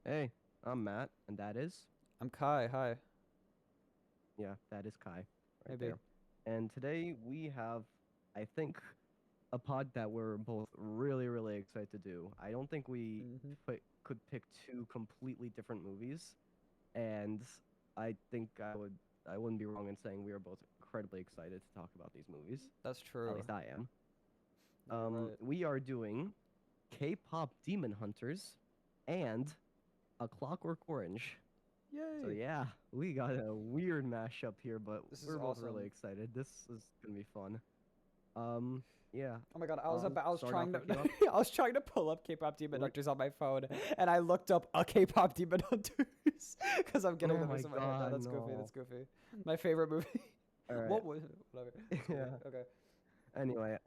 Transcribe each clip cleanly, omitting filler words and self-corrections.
Hey, I'm Matt, and that is, I'm Kai. Hi. yeah, that is Kai right Maybe. there. And today we have, I think, a pod that we're both really, really excited to do. I don't think we hmm could pick two completely different movies, and I wouldn't be wrong in saying we are both incredibly excited to talk about these movies. That's At true. least I am. Yeah, you're right. We are doing K-pop Demon Hunters and A Clockwork Orange. So Yay. yeah, we got a weird mashup here, but This is we're both really awesome. excited. This is gonna be fun. Um, yeah, Oh my god, I'll I was start off trying our to K-pop. I was trying to pull up K-pop Demon Wait, Hunters on my phone and I looked up a K-pop Demon Hunters because I'm getting oh the my mix in my head. No, God, that's goofy. That's no. goofy. My favorite movie. All right, What was whatever. That's goofy. yeah. Okay. Anyway,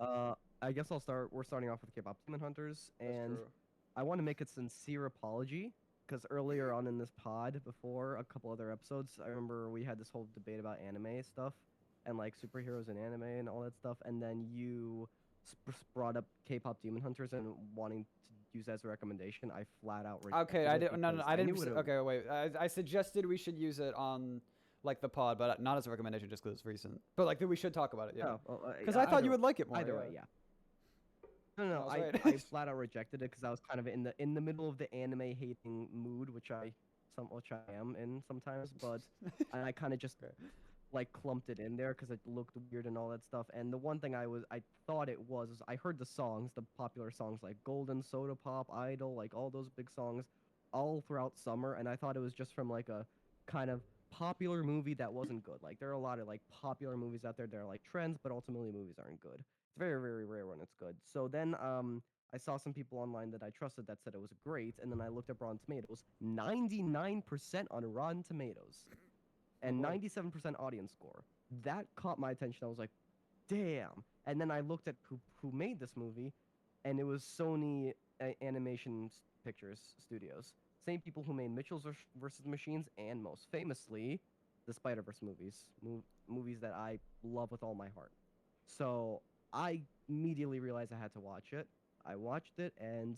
I guess I'll start. We're starting off with K-pop Demon Hunters, That's and true. I want to make a sincere apology because earlier on in this pod, before a couple other episodes, I remember we had this whole debate about anime stuff and like superheroes and anime and all that stuff, and then you brought up K-pop Demon Hunters and wanting to use that as a recommendation. I flat out Okay, rejected I it didn't. No, no, because I I didn't. knew it. Okay, wait. I suggested we should use it on like the pod, but not as a recommendation, just because it's recent. But like that, we should talk about it. Yeah, Oh, well, because I thought you either would like it more. either way, Yeah, yeah. No, no, and I no, was I right. flat out rejected it because I was kind of in the middle of the anime hating mood, which I am in sometimes, but I kind of just Okay. like clumped it in there because it looked weird and all that stuff. And the one thing I thought it was is I heard the songs, the popular songs like Golden Soda Pop, Idol, like all those big songs, all throughout summer, and I thought it was just from like a kind of popular movie that wasn't good. Like there are a lot of like popular movies out there that are like trends, but ultimately movies aren't good. It's very, very rare when it's good. So then I saw some people online that I trusted that said it was great, and then I looked up Rotten Tomatoes, 99% on Rotten Tomatoes Oh and boy. 97% audience score. That caught my attention. I was like, damn. And then I looked at who made this movie, and it was Sony Animation Pictures Studios. Same people who made Mitchell's versus the Machines and most famously the Spider-Verse movies, movies that I love with all my heart. So I immediately realized I had to watch it. I watched it and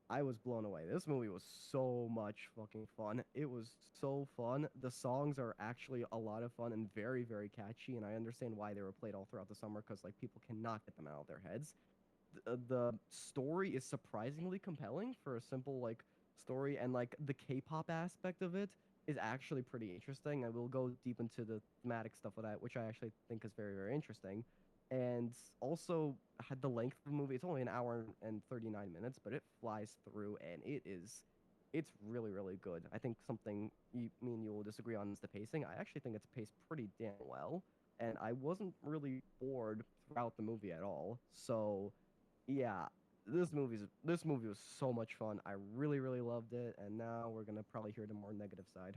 I was blown away. This movie was so much fucking fun. It was so fun. The songs are actually a lot of fun and very, very catchy. And I understand why they were played all throughout the summer because like people cannot get them out of their heads. The story is surprisingly compelling for a simple like story, and like the K-pop aspect of it is actually pretty interesting. And we'll go deep into the thematic stuff of that, which I actually think is very, very interesting. And also had the length of the movie. It's only an hour and 39 minutes, but it flies through and it's really, really good. I think something me and you will disagree on is the pacing. I actually think it's paced pretty damn well, and I wasn't really bored throughout the movie at all. So yeah, this movie was so much fun. I really, really loved it, and now we're gonna probably hear the more negative side.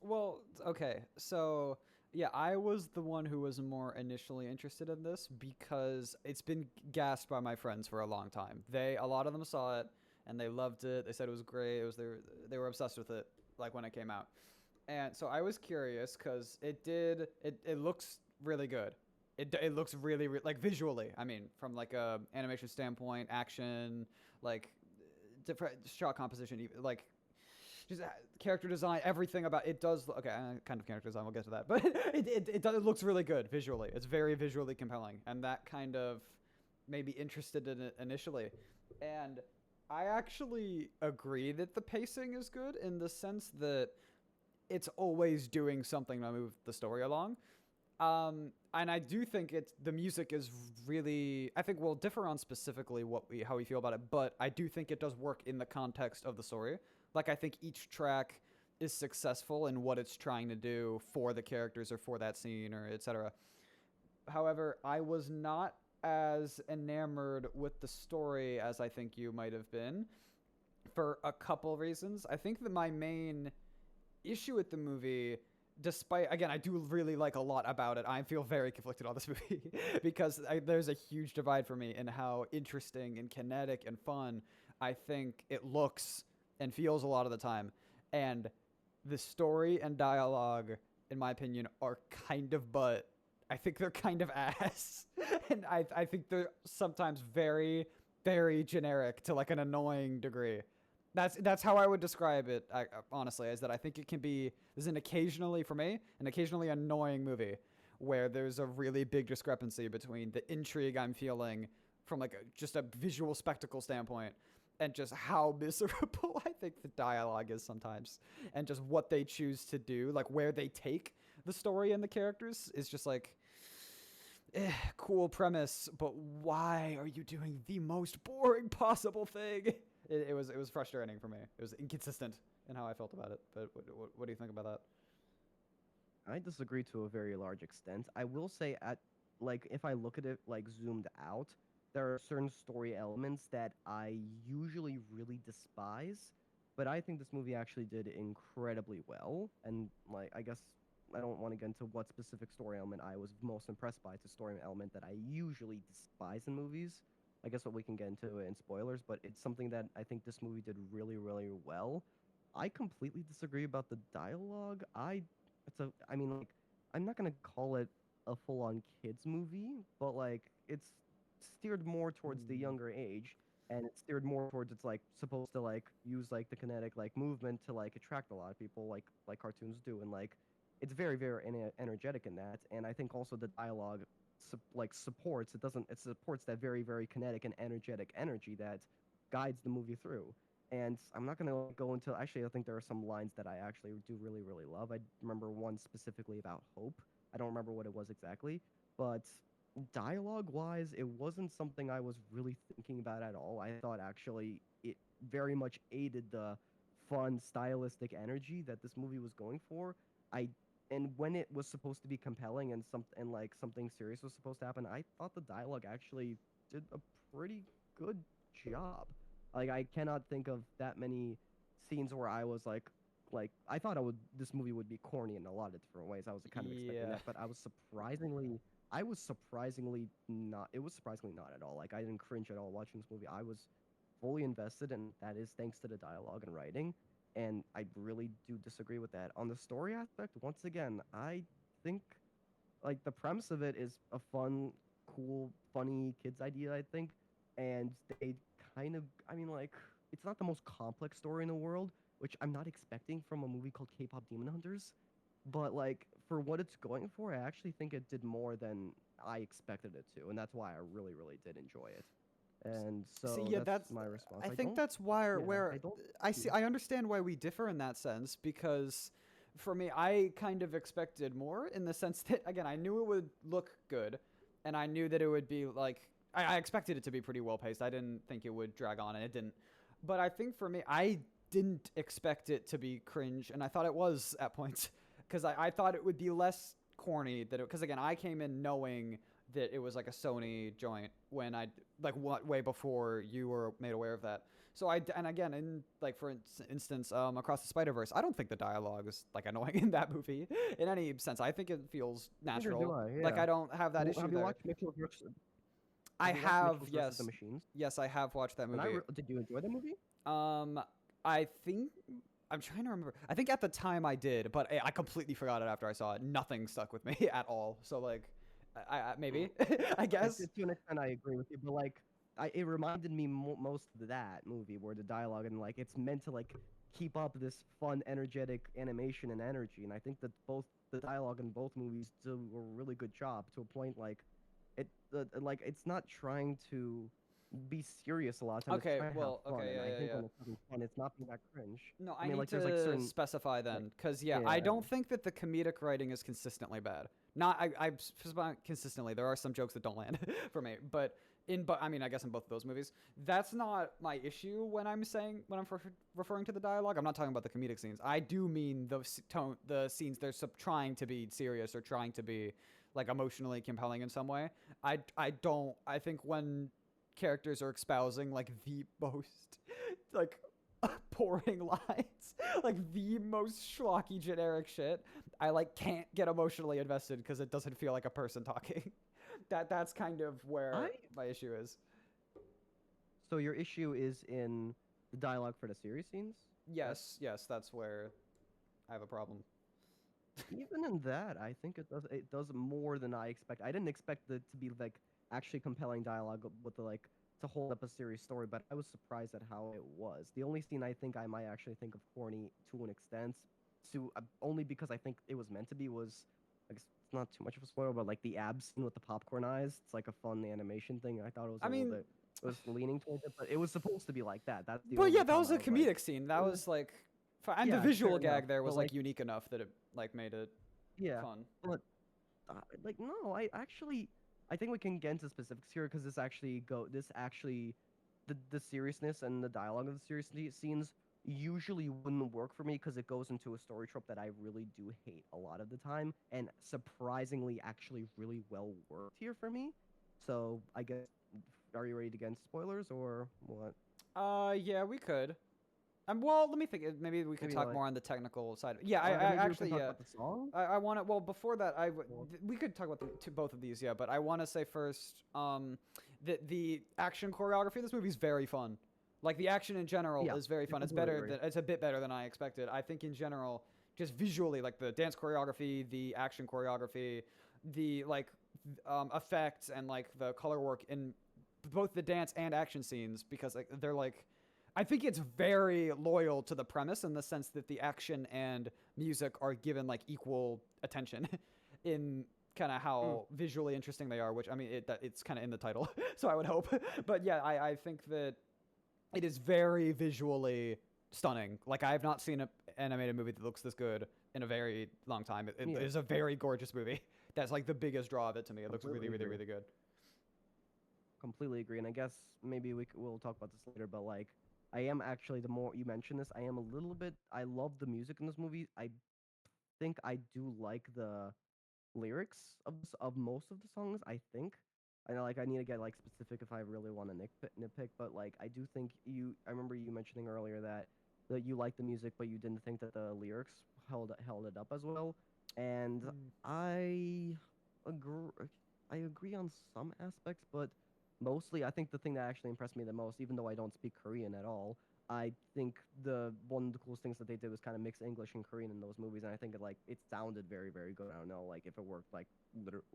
Well, okay. So, yeah, I was the one who was more initially interested in this because it's been gassed by my friends for a long time. A lot of them saw it and they loved it. They said it was great. They were obsessed with it like when it came out. And so I was curious cuz it looks really good. It looks like visually. I mean, from like a animation standpoint, action, like different shot composition, like just character design, everything about it does. Okay, kind of character design. We'll get to that, but it looks really good visually. It's very visually compelling, and that kind of made me interested in it initially. And I actually agree that the pacing is good in the sense that it's always doing something to move the story along. And I do think the music is really. I think we'll differ on specifically how we feel about it, but I do think it does work in the context of the story. Like I think each track is successful in what it's trying to do for the characters or for that scene or etc. However, I was not as enamored with the story as I think you might have been for a couple reasons. I think that my main issue with the movie, despite again I do really like a lot about it, I feel very conflicted on this movie because there's a huge divide for me in how interesting and kinetic and fun I think it looks and feels a lot of the time. And the story and dialogue, in my opinion, are kind of but I think they're kind of ass. And I think they're sometimes very, very generic to like an annoying degree. That's how I would describe it. Honestly, is that I think it can be there's an occasionally for me an occasionally annoying movie where there's a really big discrepancy between the intrigue I'm feeling from like just a visual spectacle standpoint and just how miserable I think the dialogue is sometimes and just what they choose to do, like where they take the story and the characters is just like cool premise, but why are you doing the most boring possible thing? It was frustrating for me. It was inconsistent in how I felt about it. But what do you think about that? I disagree to a very large extent. I will say at like if I look at it like zoomed out, there are certain story elements that I usually really despise, but I think this movie actually did incredibly well. And like I guess I don't want to get into what specific story element I was most impressed by. It's a story element that I usually despise in movies. I guess what we can get into in spoilers, but it's something that I think this movie did really, really well. I completely disagree about the dialogue. I mean, like, I'm not gonna call it a full-on kids movie, but like, it's steered more towards the Mm. younger age, and it's steered more towards it's like supposed to like use like the kinetic like movement to like attract a lot of people, like cartoons do, and like, it's very, very energetic in that, and I think also the dialogue like supports it doesn't it supports that very, very kinetic and energetic energy that guides the movie through. And I'm not gonna like, go into. Actually, I think there are some lines that I actually do really, really love. I remember one specifically about hope. I don't remember what it was exactly, but dialogue-wise, it wasn't something I was really thinking about at all. I thought actually it very much aided the fun, stylistic energy that this movie was going for. I and when it was supposed to be compelling and like something serious was supposed to happen, I thought the dialogue actually did a pretty good job. Like I cannot think of that many scenes where I was like I thought this movie would be corny in a lot of different ways. I was kind of expecting Yeah. that, but I was surprisingly not. It was surprisingly not at all. Like I didn't cringe at all watching this movie. I was fully invested, and that is thanks to the dialogue and writing. And I really do disagree with that. On the story aspect, once again, I think like the premise of it is a fun, cool, funny kids idea, I think. And they kind of, I mean, like, it's not the most complex story in the world, which I'm not expecting from a movie called K-pop Demon Hunters. But like for what it's going for, I actually think it did more than I expected it to, and that's why I really, really did enjoy it. And See, so yeah, that's that's. my response. I I think don't, that's why yeah, where I don't. I see. I understand why we differ in that sense because, for me, I kind of expected more in the sense that again, I knew it would look good, and I knew that it would be like I expected it to be pretty well paced. I didn't think it would drag on, and it didn't. But I think for me, I didn't expect it to be cringe, and I thought it was at points because I thought it would be less corny that because again, I came in knowing that it was like a Sony joint when I like what way before you were made aware of that. So and again in like for instance, Across the Spider Verse, I don't think the dialogue is like annoying in that movie in any sense. I think it feels Neither do natural. I. Like Yeah. I don't have that Well, issue there. I Have you watched have Mitchell's versus the yes, Machines? yes I have watched that And movie. did you enjoy the movie? Um, I think I'm trying to remember. I think at the time I did, but I completely forgot it after I saw it. Nothing stuck with me at all. So like, I maybe I guess. To an extent, I agree with you, but like, it reminded me most of that movie where the dialogue and like it's meant to like keep up this fun, energetic animation and energy, and I think that both the dialogue in both movies do a really good job to a point like it like it's not trying to be serious a lot of time. It's Okay, trying to have well, fun, okay, and yeah, I yeah, think yeah. when it's having fun, it's not being that cringe. No, I I mean, need like there's like to certain specify like then, because yeah, I yeah. don't think that the comedic writing is consistently bad. Not I specify consistently. There are some jokes that don't land for me, but but I mean, I guess in both of those movies, that's not my issue when I'm saying when I'm referring to the dialogue. I'm not talking about the comedic scenes. I do mean the scenes they're trying to be serious or trying to be like emotionally compelling in some way. I don't. I think when characters are espousing like the most like pouring lines, like the most schlocky generic shit, I like can't get emotionally invested because it doesn't feel like a person talking. That's kind of I where my issue is. So your issue is in the dialogue for the series scenes? That's Yes, yes, that's where I have a problem. even in that, I think it does more than I expect. I didn't expect it to be like actually compelling dialogue with the like to hold up a serious story, but I was surprised at how it was. The only scene I think I might actually think of corny to an extent, only because I think it was meant to be, was, I guess it's not too much of a spoiler, but like the ab scene with the popcorn eyes. It's like a fun animation thing. I thought it was I a little mean, bit, it was leaning towards it, but it was supposed to be like that. That's the but yeah, only that time was I a was like, comedic scene. That was like, and the yeah, visual fair enough. gag there was But like like, unique enough that it like made it yeah, fun. but like no, I actually, I think we can get into specifics here because this actually, the seriousness and the dialogue of the serious scenes usually wouldn't work for me because it goes into a story trope that I really do hate a lot of the time, and surprisingly actually really well worked here for me. So I guess, are you ready to get into spoilers or what? Yeah, we could. Well, let me think. Maybe we could Maybe talk like, more on the technical side. Yeah, I maybe we can actually, talk yeah. about the song. I want to. Well, before that, Or- we could talk about both of these. Yeah, but I want to say first, that the action choreography of this movie is very fun. Like the action in general Yeah, is very I fun. It's completely better agree. than it's a bit better than I expected. I think in general, just visually, like the dance choreography, the action choreography, the like effects and like the color work in both the dance and action scenes, because like they're like, I think it's very loyal to the premise in the sense that the action and music are given like equal attention in kind of Mm, how visually interesting they are, which I mean it's kind of in the title, so I would hope. But yeah, I think that it is very visually stunning. Like I have not seen an animated movie that looks this good in a very long time. It yeah, is a very gorgeous movie. That's like the biggest draw of it to me. It looks really, completely really, agree. really good. Completely agree. And I guess maybe we'll talk about this later, but like, I am actually, the more you mention this, I am a little bit, I love the music in this movie. I think I do like the lyrics of most of the songs, I think. I know, like, I need to get like specific if I really want to nitpick, but like, I do think I remember you mentioning earlier that you like the music, but you didn't think that the lyrics held it up as well. And Mm. I agree. I agree on some aspects, but mostly, I think the thing that actually impressed me the most, even though I don't speak Korean at all, I think the one of the coolest things that they did was kind of mix English and Korean in those movies, and I think it sounded very very good. I don't know like if it worked like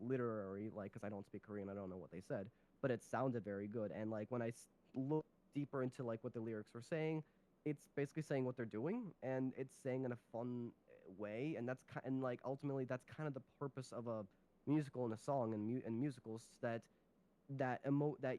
literary, like because I don't speak Korean, I don't know what they said, but it sounded very good. And like when I look deeper into like what the lyrics were saying, it's basically saying what they're doing, and it's saying in a fun way, and and like ultimately that's kind of the purpose of a musical and a song and musicals, that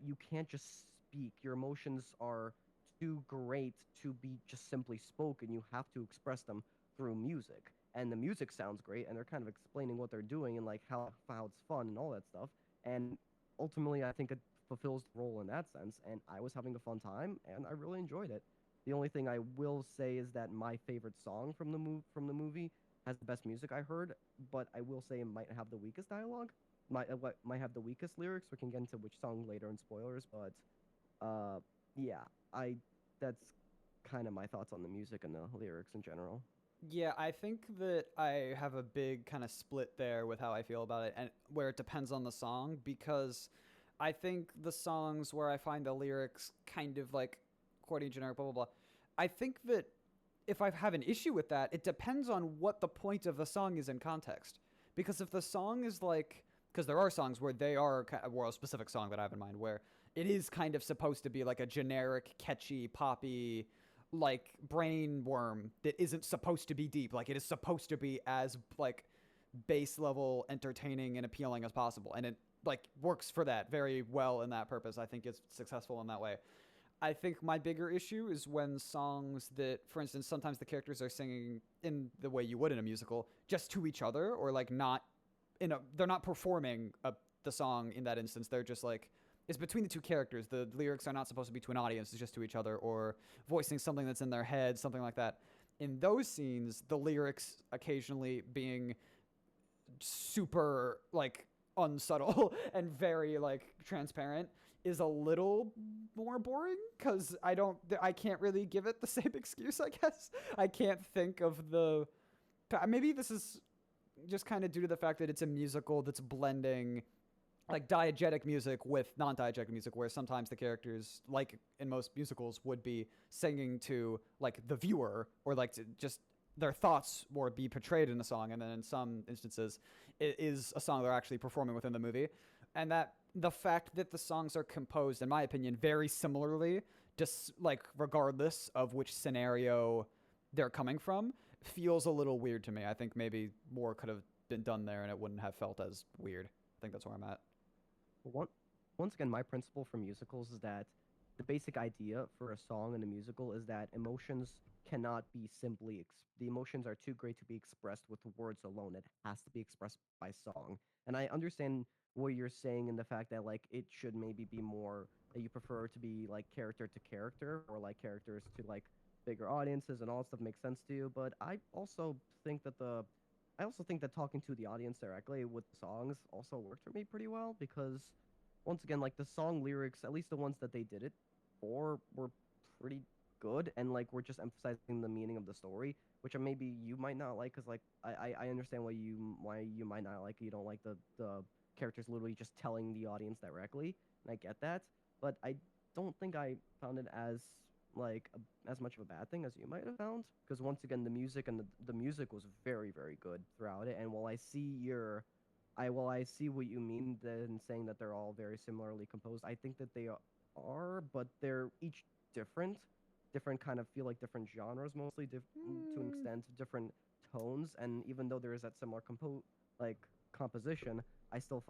you can't just speak. Your emotions are too great to be just simply spoken. You have to express them through music. And the music sounds great, and they're kind of explaining what they're doing and like how it's fun and all that stuff. And ultimately, I think it fulfills the role in that sense. And I was having a fun time, and I really enjoyed it. The only thing I will say is that my favorite song from the movie has the best music I heard, but I will say it might have the weakest dialogue, what might have the weakest lyrics. We can get into which song later in spoilers, but yeah, I that's kind of my thoughts on the music and the lyrics in general. Yeah, I think that I have a big kind of split there with how I feel about it, and where it depends on the song, because I think the songs where I find the lyrics kind of like corny, generic, blah blah blah. I think that if I have an issue with that, it depends on what the point of the song is in context. Because if the song is like, because there are songs where they are, well, a specific song that I have in mind where it is kind of supposed to be like a generic, catchy, poppy, like brain worm that isn't supposed to be deep. Like it is supposed to be as like base level, entertaining, and appealing as possible, and it like works for that very well in that purpose. I think it's successful in that way. I think my bigger issue is when songs that, for instance, sometimes the characters are singing in the way you would in a musical, just to each other, or like not they're not performing the song in that instance. They're just like, it's between the two characters. The lyrics are not supposed to be to an audience, it's just to each other, or voicing something that's in their head, something like that. In those scenes, the lyrics occasionally being super like unsubtle and very like transparent is a little more boring, because I can't really give it the same excuse, I guess. I can't think of the, maybe this is just kind of due to the fact that it's a musical that's blending like diegetic music with non-diegetic music, where sometimes the characters, like in most musicals, would be singing to like the viewer, or like to just their thoughts or be portrayed in a song, and then in some instances it is a song they're actually performing within the movie. And that the fact that the songs are composed, in my opinion, very similarly, just like regardless of which scenario they're coming from, feels a little weird to me. I think maybe more could have been done there, and it wouldn't have felt as weird. I think that's where I'm at. One, once again, my principle for musicals is that the basic idea for a song in a musical is that emotions cannot be simply the emotions are too great to be expressed with words alone. It has to be expressed by song. And I understand what you're saying in the fact that like it should maybe be more that you prefer to be like character to character or like characters to like bigger audiences and all that stuff makes sense to you. But I also think that talking to the audience directly with the songs also worked for me pretty well because once again, like the song lyrics, at least the ones that they did it for, were pretty good, and like we're just emphasizing the meaning of the story, which maybe you might not like, because like I understand why you might not like you don't like the characters literally just telling the audience directly, and I get that, but I don't think I found it as like as much of a bad thing as you might have found, because once again the music and the music was very good throughout it, and while I see what you mean in saying that they're all very similarly composed, I think that they are, but they're each different. Different kind of feel like different genres, mostly to an Mm, extent, different tones. And even though there is that similar like composition, I still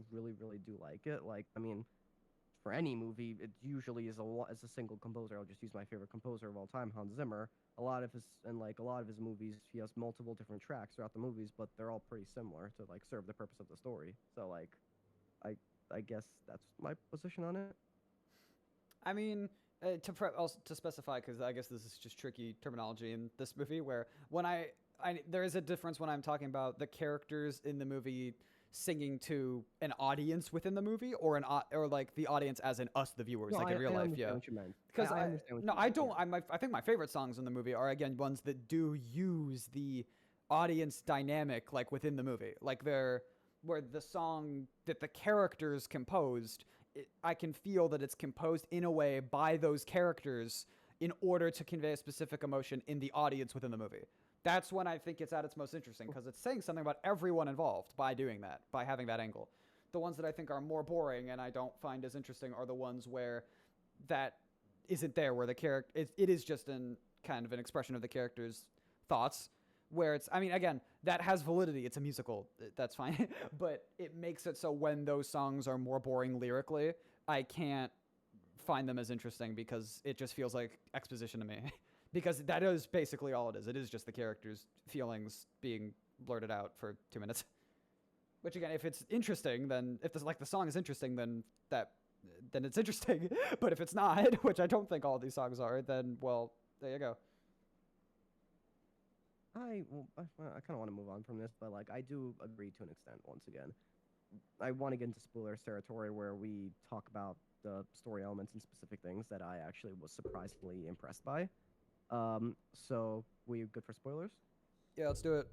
really do like it. Like, I mean, for any movie, it usually is a single composer. I'll just use my favorite composer of all time, Hans Zimmer. A lot of his movies, he has multiple different tracks throughout the movies, but they're all pretty similar to like serve the purpose of the story. So like, I I guess that's my position on it. I mean, also to specify, because I guess this is just tricky terminology in this movie, where there is a difference when I'm talking about the characters in the movie singing to an audience within the movie, or like the audience as in us, the viewers, No, like in real I life. understand Yeah, what you meant. because I I understand what no, you I meant. don't. Yeah. I think my favorite songs in the movie are again ones that do use the audience dynamic like within the movie, like they're where the song that the characters composed, I can feel that it's composed in a way by those characters in order to convey a specific emotion in the audience within the movie. That's when I think it's at its most interesting because it's saying something about everyone involved by doing that, by having that angle. The ones that I think are more boring and I don't find as interesting are the ones where that isn't there, where the character it is just an kind of an expression of the character's thoughts. Where it's, I mean, again, that has validity. It's a musical. That's fine. But it makes it so when those songs are more boring lyrically, I can't find them as interesting because it just feels like exposition to me. Because that is basically all it is. It is just the character's feelings being blurted out for 2 minutes. Which again, if it's interesting, then if this like the song is interesting, then it's interesting. But if it's not, which I don't think all of these songs are, then well, there you go. I kind of want to move on from this, but like I do agree to an extent. Once again, I want to get into spoilers territory where we talk about the story elements and specific things that I actually was surprisingly impressed by. So we good for spoilers? Yeah, let's do it.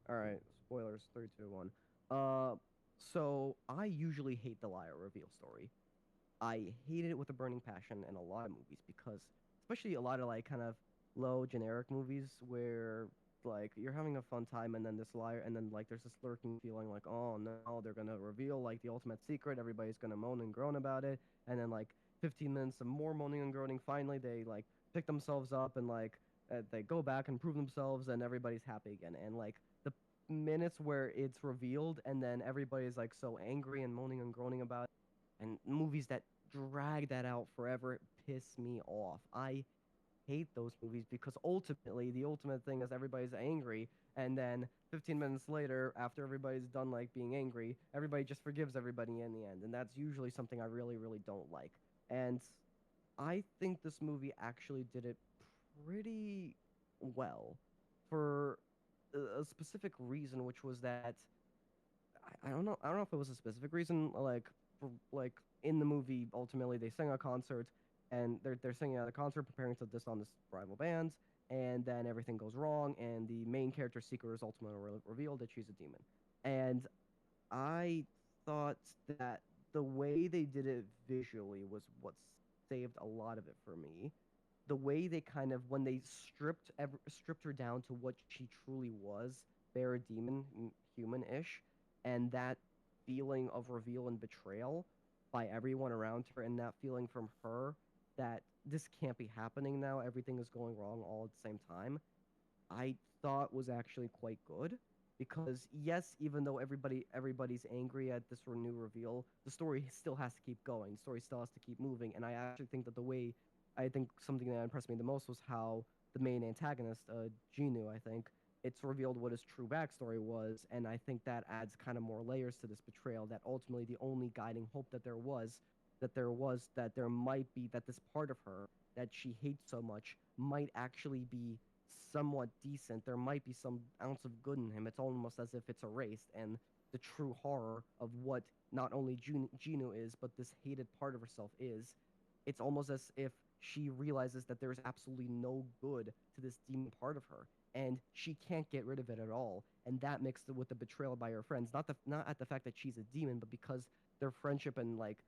All right, spoilers. Three, two, one. Uh, so I usually hate the liar reveal story. I hated it with a burning passion in a lot of movies because, especially a lot of like kind of low generic movies where like you're having a fun time and then this liar and then like there's this lurking feeling like oh no they're gonna reveal like the ultimate secret, everybody's gonna moan and groan about it, and then like 15 minutes of more moaning and groaning, finally they like pick themselves up and like they go back and prove themselves and everybody's happy again, and like the minutes where it's revealed and then everybody's like so angry and moaning and groaning about it, and movies that drag that out forever piss me off. I hate those movies because ultimately the ultimate thing is everybody's angry, and then 15 minutes later after everybody's done like being angry, everybody just forgives everybody in the end, and that's usually something I really don't like. And I think this movie actually did it pretty well for a specific reason, which was that I don't know if it was a specific reason. Like in the movie, ultimately they sing a concert, and they're singing at a concert, preparing to diss on this rival band, and then everything goes wrong, and the main character secret is ultimately revealed that she's a demon. And I thought that the way they did it visually was what saved a lot of it for me. The way they kind of when they stripped her down to what she truly was, bare demon, human-ish, and that feeling of reveal and betrayal by everyone around her, and that feeling from her that this can't be happening now, everything is going wrong all at the same time, I thought was actually quite good. Because yes, even though everybody's angry at this new reveal, the story still has to keep going. The story still has to keep moving, and I actually think that I think something that impressed me the most was how the main antagonist, Genu, I think, it's revealed what his true backstory was, and I think that adds kind of more layers to this betrayal. That ultimately the only guiding hope that there might be that this part of her that she hates so much might actually be somewhat decent. There might be some ounce of good in him. It's almost as if it's erased, and the true horror of what not only Ginu is, but this hated part of herself is. It's almost as if she realizes that there's absolutely no good to this demon part of her, and she can't get rid of it at all. And that mixed with the betrayal by her friends, not at the fact that she's a demon, but because their friendship and like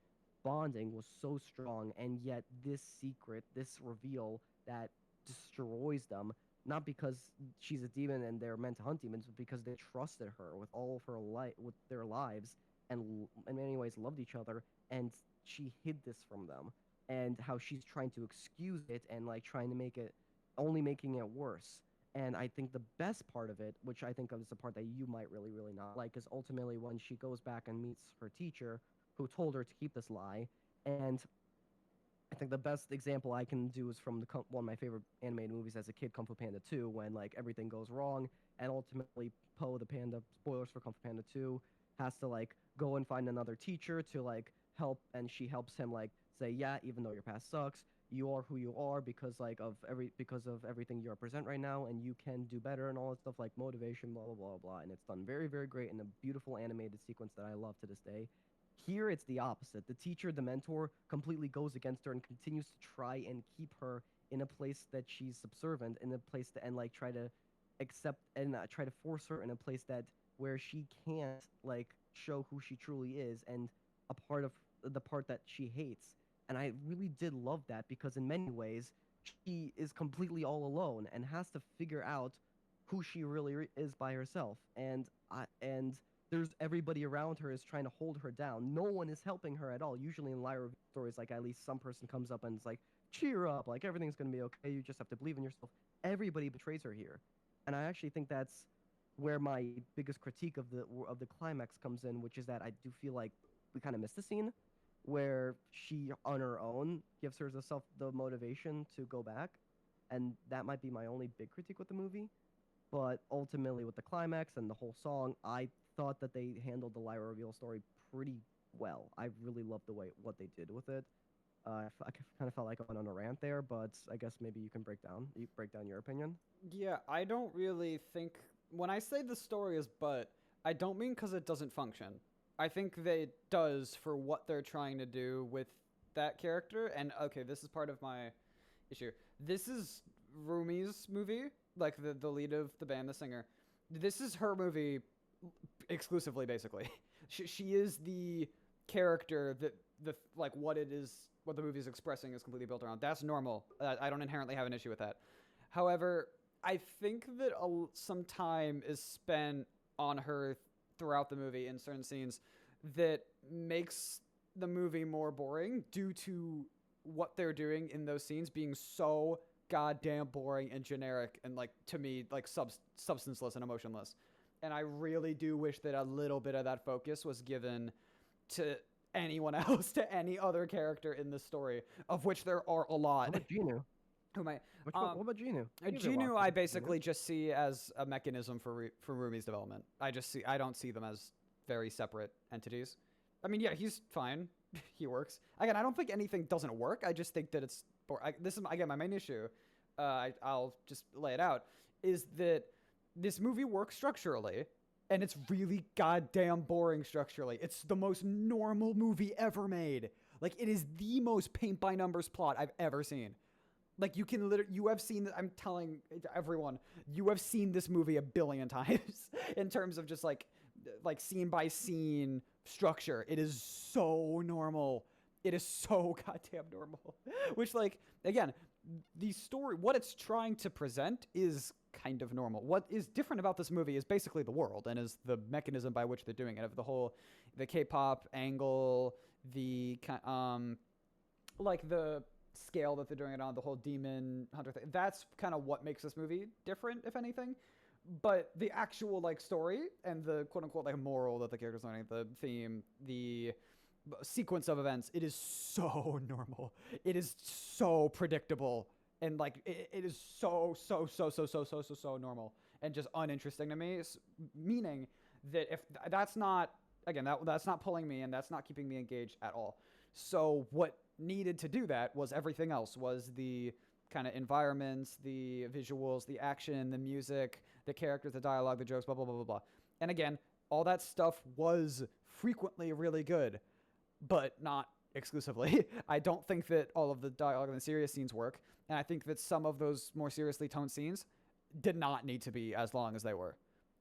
bonding was so strong, and yet this secret, this reveal that destroys them, not because she's a demon and they're meant to hunt demons, but because they trusted her with all of her life, with their lives, and in many ways loved each other, and she hid this from them, and how she's trying to excuse it and like trying to make it, only making it worse. And I think the best part of it, which I think is the part that you might really not like, is ultimately when she goes back and meets her teacher, who told her to keep this lie, and I think the best example I can do is from one of my favorite animated movies as a kid, Kung Fu Panda 2, when like everything goes wrong, and ultimately Po the panda, spoilers for Kung Fu Panda 2, has to like go and find another teacher to like help, and she helps him like say, yeah, even though your past sucks, you are who you are because of everything you represent right now, and you can do better and all that stuff, like motivation, blah blah blah blah. And it's done very great in a beautiful animated sequence that I love to this day. Here, it's the opposite. The teacher, the mentor, completely goes against her and continues to try and keep her in a place that she's subservient, in a place that, and like try to accept and try to force her in a place that where she can't like show who she truly is, and a part of the part that she hates. And I really did love that, because in many ways she is completely all alone and has to figure out who she really is by herself. And there's everybody around her is trying to hold her down. No one is helping her at all. Usually in Lyra stories, like at least some person comes up and is like, cheer up, like everything's gonna be okay. You just have to believe in yourself. Everybody betrays her here, and I actually think that's where my biggest critique of the climax comes in, which is that I do feel like we kind of missed the scene where she on her own gives herself the motivation to go back, and that might be my only big critique with the movie. But ultimately, with the climax and the whole song, I thought that they handled the Lyra reveal story pretty well. I really loved the way what they did with it. I kind of felt like I went on a rant there, but I guess maybe you break down your opinion. Yeah, I don't really think when I say the story is but, I don't mean because it doesn't function. I think that it does for what they're trying to do with that character. And okay, this is part of my issue. This is Rumi's movie, like the lead of the band, the singer. This is her movie exclusively, basically. She is the character that the like what it is, what the movie is expressing is completely built around. That's normal. I don't inherently have an issue with that. However, I think that some time is spent on her throughout the movie in certain scenes that makes the movie more boring due to what they're doing in those scenes being so goddamn boring and generic and like to me like substanceless and emotionless. And I really do wish that a little bit of that focus was given to anyone else, to any other character in this story, of which there are a lot. What about Genu? Who am I? What about Genu? Genu, I basically just see as a mechanism for Rumi's development. I don't see them as very separate entities. I mean, yeah, he's fine. He works. Again, I don't think anything doesn't work. I just think that it's this is again my main issue. I'll just lay it out. Is that this movie works structurally, and it's really goddamn boring structurally. It's the most normal movie ever made. Like, it is the most paint by numbers plot I've ever seen. Like, you have seen, I'm telling everyone, you have seen this movie a billion times in terms of just like scene by scene structure. It is so normal. It is so goddamn normal. Which, like, again, the story, what it's trying to present is kind of normal. What is different about this movie is basically the world and is the mechanism by which they're doing it. Of the K-pop angle, the like the scale that they're doing it on, the whole demon hunter thing. That's kind of what makes this movie different, if anything. But the actual like story and the quote unquote like moral that the characters learning, the theme, the sequence of events, it is so normal. It is so predictable, and like it is so normal and just uninteresting to me. Meaning that if that's not, again, that's not pulling me and that's not keeping me engaged at all. So what needed to do that was everything else, was the kind of environments, the visuals, the action, the music, the characters, the dialogue, the jokes, blah blah blah blah blah. And again, all that stuff was frequently really good, but not exclusively. I don't think that all of the dialogue and the serious scenes work, and I think that some of those more seriously toned scenes did not need to be as long as they were.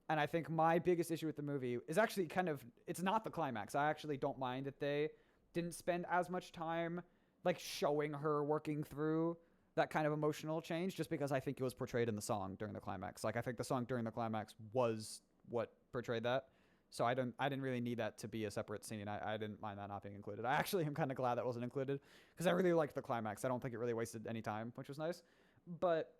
And I think my biggest issue with the movie is actually kind of, it's not the climax. I actually don't mind that they didn't spend as much time like showing her working through that kind of emotional change, just because I think it was portrayed in the song during the climax. Like I think the song during the climax was what portrayed that. So I didn't really need that to be a separate scene. I didn't mind that not being included. I actually am kind of glad that wasn't included because I really liked the climax. I don't think it really wasted any time, which was nice. But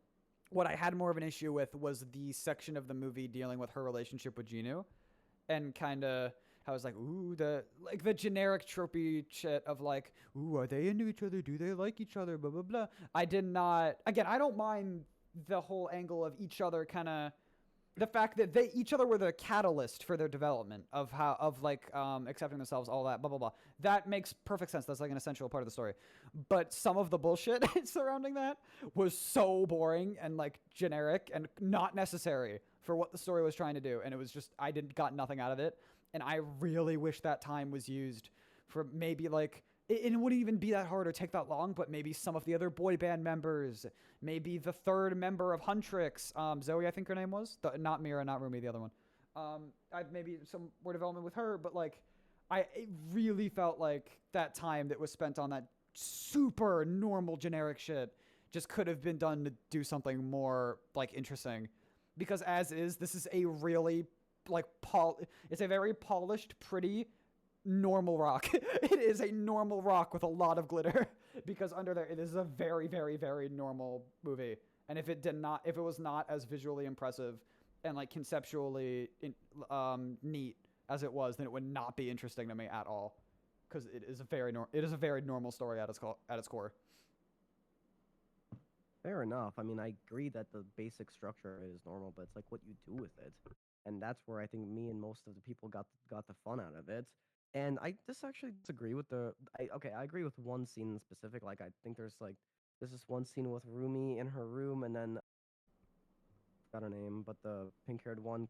what I had more of an issue with was the section of the movie dealing with her relationship with Ginu, and kind of how it's like, ooh, the generic tropey shit of like, ooh, are they into each other? Do they like each other? Blah blah blah. I did not. Again, I don't mind the whole angle of each other kind of, the fact that they each other were the catalyst for their development of how of like accepting themselves, all that blah blah blah. That makes perfect sense. That's like an essential part of the story. But some of the bullshit surrounding that was so boring and like generic and not necessary for what the story was trying to do. And it was just, I didn't got nothing out of it. And I really wish that time was used for maybe like, it wouldn't even be that hard or take that long, but maybe some of the other boy band members, maybe the third member of Huntrix, Zoe, I think her name was, not Mira, not Rumi, the other one. Maybe some more development with her, but like, it really felt like that time that was spent on that super normal generic shit just could have been done to do something more like interesting. Because as is, this is a really like it's a very polished, pretty normal rock. It is a normal rock with a lot of glitter because under there it is a very very very normal movie. And if it was not as visually impressive and like conceptually neat as it was, then it would not be interesting to me at all, because it is a very normal story at its core. Fair enough. I mean, I agree that the basic structure is normal, but it's like what you do with it, and that's where I think me and most of the people got the fun out of it. And I just actually disagree with I agree with one scene in specific. Like I think there's this one scene with Rumi in her room, and then got her name, but the pink-haired one,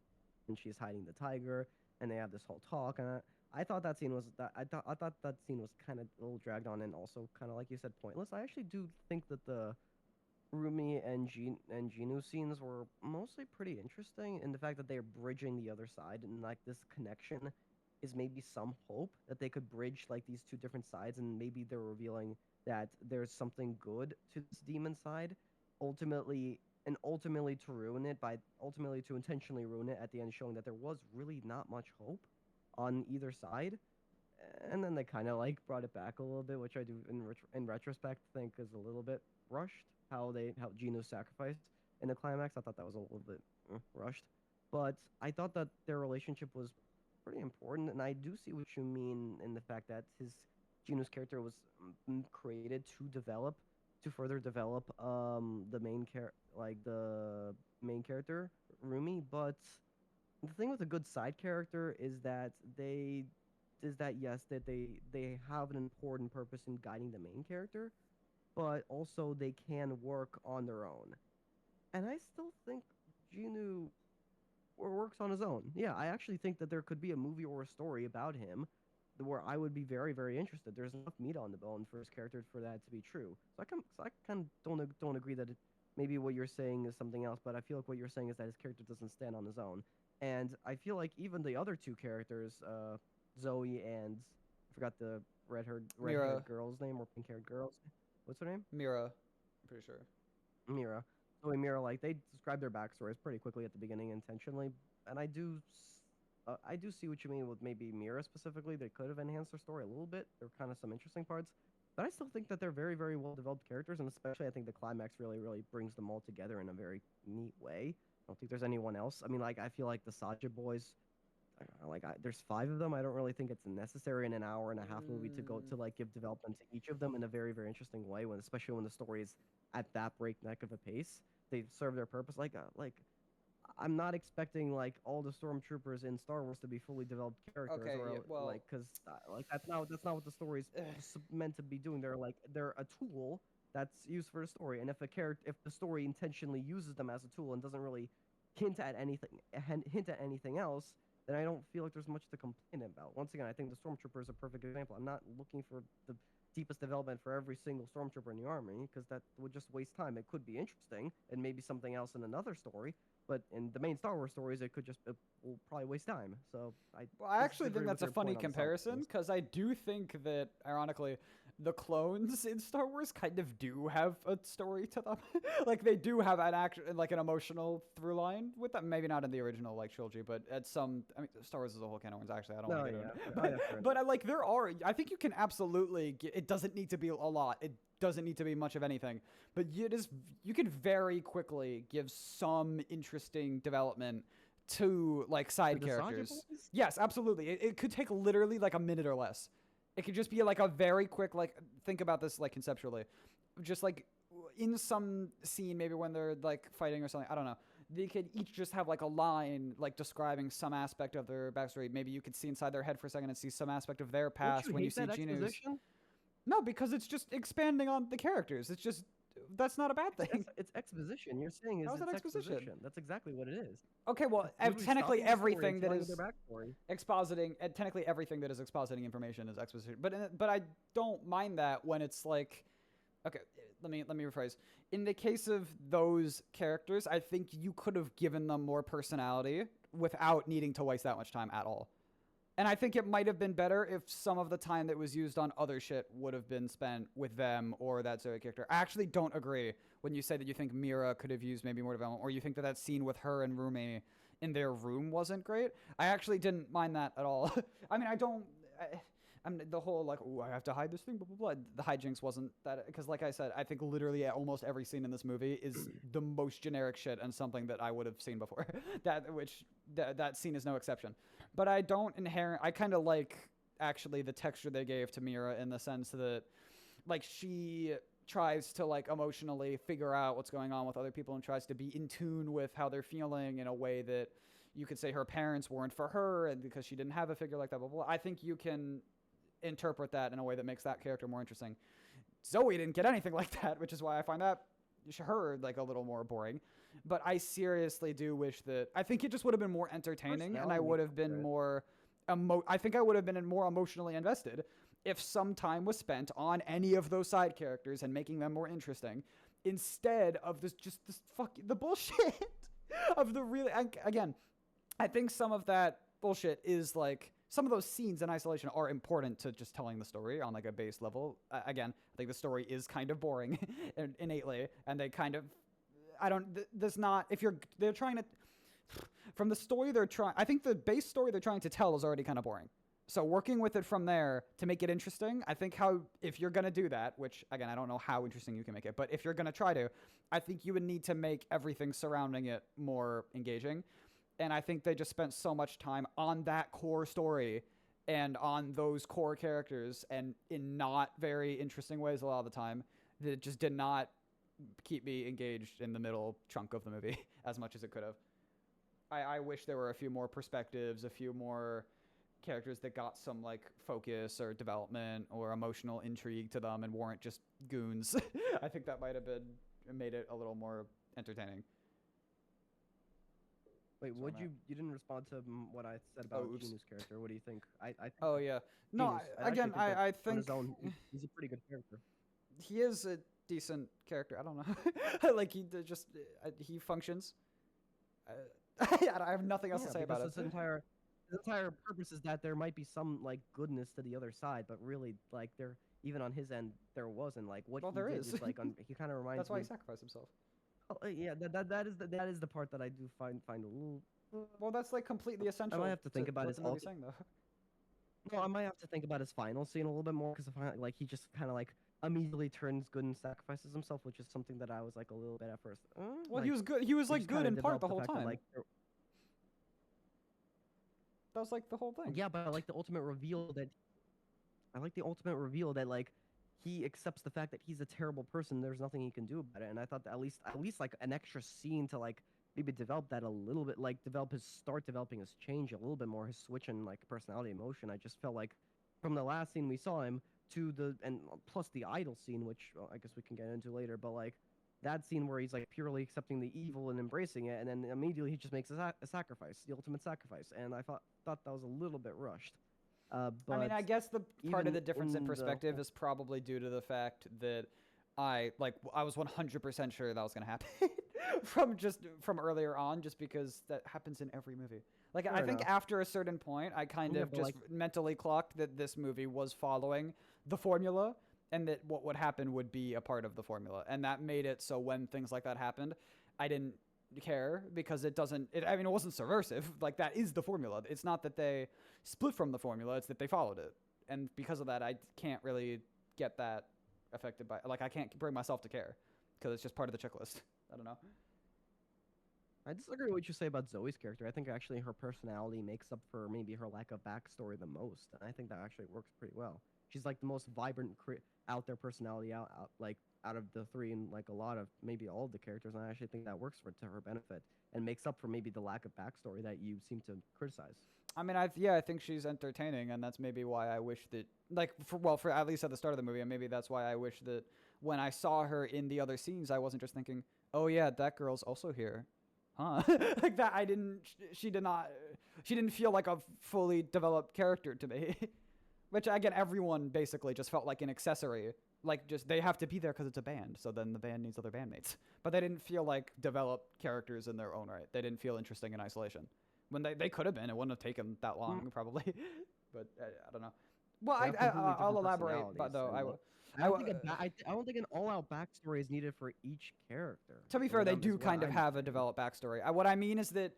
and she's hiding the tiger, and they have this whole talk, and I thought that scene was that I thought that scene was kind of a little dragged on and also kind of like you said pointless. I actually do think that the Rumi and Ginu scenes were mostly pretty interesting in the fact that they're bridging the other side, and like this connection is maybe some hope that they could bridge like these two different sides, and maybe they're revealing that there's something good to this demon side, ultimately ultimately to ruin it by ultimately to intentionally ruin it at the end, showing that there was really not much hope on either side. And then they kind of like brought it back a little bit, which I do in retrospect think is a little bit rushed. How Gino sacrificed in the climax, I thought that was a little bit rushed, but I thought that their relationship was pretty important, and I do see what you mean in the fact that Gino's character was created to further develop the main character Rumi. But the thing with a good side character is that yes, that they have an important purpose in guiding the main character, but also they can work on their own. And I still think Genu works on his own. Yeah, I actually think that there could be a movie or a story about him where I would be very, very interested. There's enough meat on the bone for his character for that to be true. So I kind of don't agree that maybe what you're saying is something else, but I feel like what you're saying is that his character doesn't stand on his own. And I feel like even the other two characters, Zoe and I forgot the red-haired Mira. girl's name or pink-haired girl's. What's her name? Mira, I'm pretty sure. Mira. Zoe and Mira, like they describe their backstories pretty quickly at the beginning intentionally, and I do see what you mean with maybe Mira specifically. They could have enhanced their story a little bit. There were kind of some interesting parts, but I still think that they're very, very well developed characters, and especially I think the climax really, really brings them all together in a very neat way. I don't think there's anyone else. I mean, like I feel like the Saja boys, I don't know, there's five of them. I don't really think it's necessary in an hour and a half movie to go Mm, to like give development to each of them in a very, very interesting way. When especially when the story is at that breakneck of a pace, they serve their purpose. Like I'm not expecting like all the stormtroopers in Star Wars to be fully developed characters, okay, or yeah, well, like because like that's not what the story's meant to be doing. They're a tool that's used for the story, and if the story intentionally uses them as a tool and doesn't really hint at anything else, then I don't feel like there's much to complain about. Once again, I think the stormtrooper is a perfect example. I'm not looking for the deepest development for every single stormtrooper in the army because that would just waste time. It could be interesting and maybe something else in another story, but in the main Star Wars stories, it will probably waste time. So I well, I actually think disagree with that's a your funny point on the comparison selflessness. because I do think that, ironically, the clones in Star Wars kind of do have a story to them. Like they do have an like an emotional through line with them. Maybe not in the original like trilogy, but at some. I mean, Star Wars is a whole can of worms. Actually, I don't want No, to get yeah, into it. oh, yeah, fair But enough. I like there are. I think you can absolutely. It doesn't need to be a lot. It doesn't need to be much of anything. But you can very quickly give some interesting development to like To side the Saja characters. boys? Yes, absolutely. It could take literally like a minute or less. It could just be like a very quick like think about this like conceptually. Just like in some scene maybe when they're like fighting or something, I don't know. They could each just have like a line like describing some aspect of their backstory. Maybe you could see inside their head for a second and see some aspect of their Don't past you when you hate see that Gino's. exposition? No, because it's just expanding on the characters. It's just that's not a bad thing. It's exposition. You're saying How is is that it's exposition? exposition. That's exactly what it is. Okay, well, It's literally technically stopping the story and everything that telling you their is backstory. expositing, and technically everything that is expositing information is exposition. But I don't mind that when it's like, okay, let me rephrase. In the case of those characters, I think you could have given them more personality without needing to waste that much time at all. And I think it might have been better if some of the time that was used on other shit would have been spent with them or that Zoe character. I actually don't agree when you say that you think Mira could have used maybe more development, or you think that that scene with her and Rumi in their room wasn't great. I actually didn't mind that at all. I mean, I don't. I'm the whole like, oh, I have to hide this thing, blah blah blah. The hijinks wasn't that because, like I said, I think literally almost every scene in this movie is the most generic shit and something that I would have seen before. That scene is no exception. But I don't inherent. I kind of like actually the texture they gave to Mira in the sense that, like, she tries to like emotionally figure out what's going on with other people and tries to be in tune with how they're feeling in a way that you could say her parents weren't for her and because she didn't have a figure like that. Blah, blah, blah. I think you can interpret that in a way that makes that character more interesting. Zoe didn't get anything like that, which is why I find that her like a little more boring. But I seriously do wish that I think it just would have been more entertaining, and I Personality would makes have up been for it. more. I think I would have been more emotionally invested if some time was spent on any of those side characters and making them more interesting, instead of this the bullshit of the really again. I think some of that bullshit is like some of those scenes in isolation are important to just telling the story on like a base level. Again, I think the story is kind of boring innately, and they kind of I don't. There's not if you're they're trying to from the story they're trying. I think the base story they're trying to tell is already kind of boring. So working with it from there to make it interesting, I think how if you're gonna do that, which again I don't know how interesting you can make it, but if you're gonna try to, I think you would need to make everything surrounding it more engaging. And I think they just spent so much time on that core story and on those core characters and in not very interesting ways a lot of the time that it just did not keep me engaged in the middle chunk of the movie as much as it could have. I wish there were a few more perspectives, a few more characters that got some like focus or development or emotional intrigue to them and weren't just goons. I think that might have been made it a little more entertaining. Wait, So I'm at. you didn't respond to what I said about Oh, oops. Ginu's character. What do you think? I think Oh that yeah. No, Ginu's. I actually again, think that I on his think own, he's a pretty good character. he is a decent character. I don't know. Like just he functions. I have nothing else to Yeah, say because about it. his entire purpose is that there might be some like goodness to the other side, but really, like even on his end, there wasn't. Like what Well, he there did is. is like he kind of reminds That's why me. he sacrificed himself. Yeah, that is the part that I do find a little. Well, that's like completely I might essential have to to think about what his the movie's ulti. saying, though. No, I might have to think about his final scene a little bit more because like he just kind of like immediately turns good and sacrifices himself, which is something that I was like a little bit at first. Well, he Like was good. He was they like just good kind of in part developed the the whole fact that time. like That was like the whole thing. yeah, but I like the ultimate reveal that I like the ultimate reveal that like he accepts the fact that he's a terrible person. There's nothing he can do about it, and I thought that at least like an extra scene to like maybe develop that a little bit, like start developing his change a little bit more, his switch in like personality emotion. I just felt like from the last scene we saw him to the and plus the idol scene, which I guess we can get into later, but like that scene where he's like purely accepting the evil and embracing it, and then immediately he just makes a sacrifice, the ultimate sacrifice, and I thought that was a little bit rushed. I mean, But I guess the part of even the difference in in the perspective whole is probably due to the fact that I was 100% sure that was gonna happen from earlier on, just because that happens in every movie. Like I fair think enough. after a certain point, I kind Yeah, of but just like mentally clocked that this movie was following the formula, and that what would happen would be a part of the formula, and that made it so when things like that happened, I didn't care because it doesn't. I mean, it wasn't subversive. Like that is the formula. It's not that they split from the formula; it's that they followed it, and because of that, I can't really get that affected by. Like I can't bring myself to care because it's just part of the checklist. I don't know. I disagree with what you say about Zoe's character. I think actually her personality makes up for maybe her lack of backstory the most, and I think that actually works pretty well. She's like the most vibrant, out there personality like out of the three, and like a lot of maybe all of the characters. And I actually think that works for to her benefit and makes up for maybe the lack of backstory that you seem to criticize. I mean, I think she's entertaining, and that's maybe why I wish that, like, for at least at the start of the movie, and maybe that's why I wish that when I saw her in the other scenes, I wasn't just thinking, oh yeah, that girl's also here, huh? Like that, I didn't. She did not. She didn't feel like a fully developed character to me. Which again, everyone basically just felt like an accessory. Like just they have to be there because it's a band, so then the band needs other bandmates. But they didn't feel like developed characters in their own right. They didn't feel interesting in isolation. When they could have been, it wouldn't have taken that Mm, long probably. But I don't know. Well, they have completely I'll different elaborate, personalities, but though and I w- I don't think an all-out backstory is needed for each character. to be Is fair, what they is do what kind of I'm have a saying. developed backstory. What I mean is that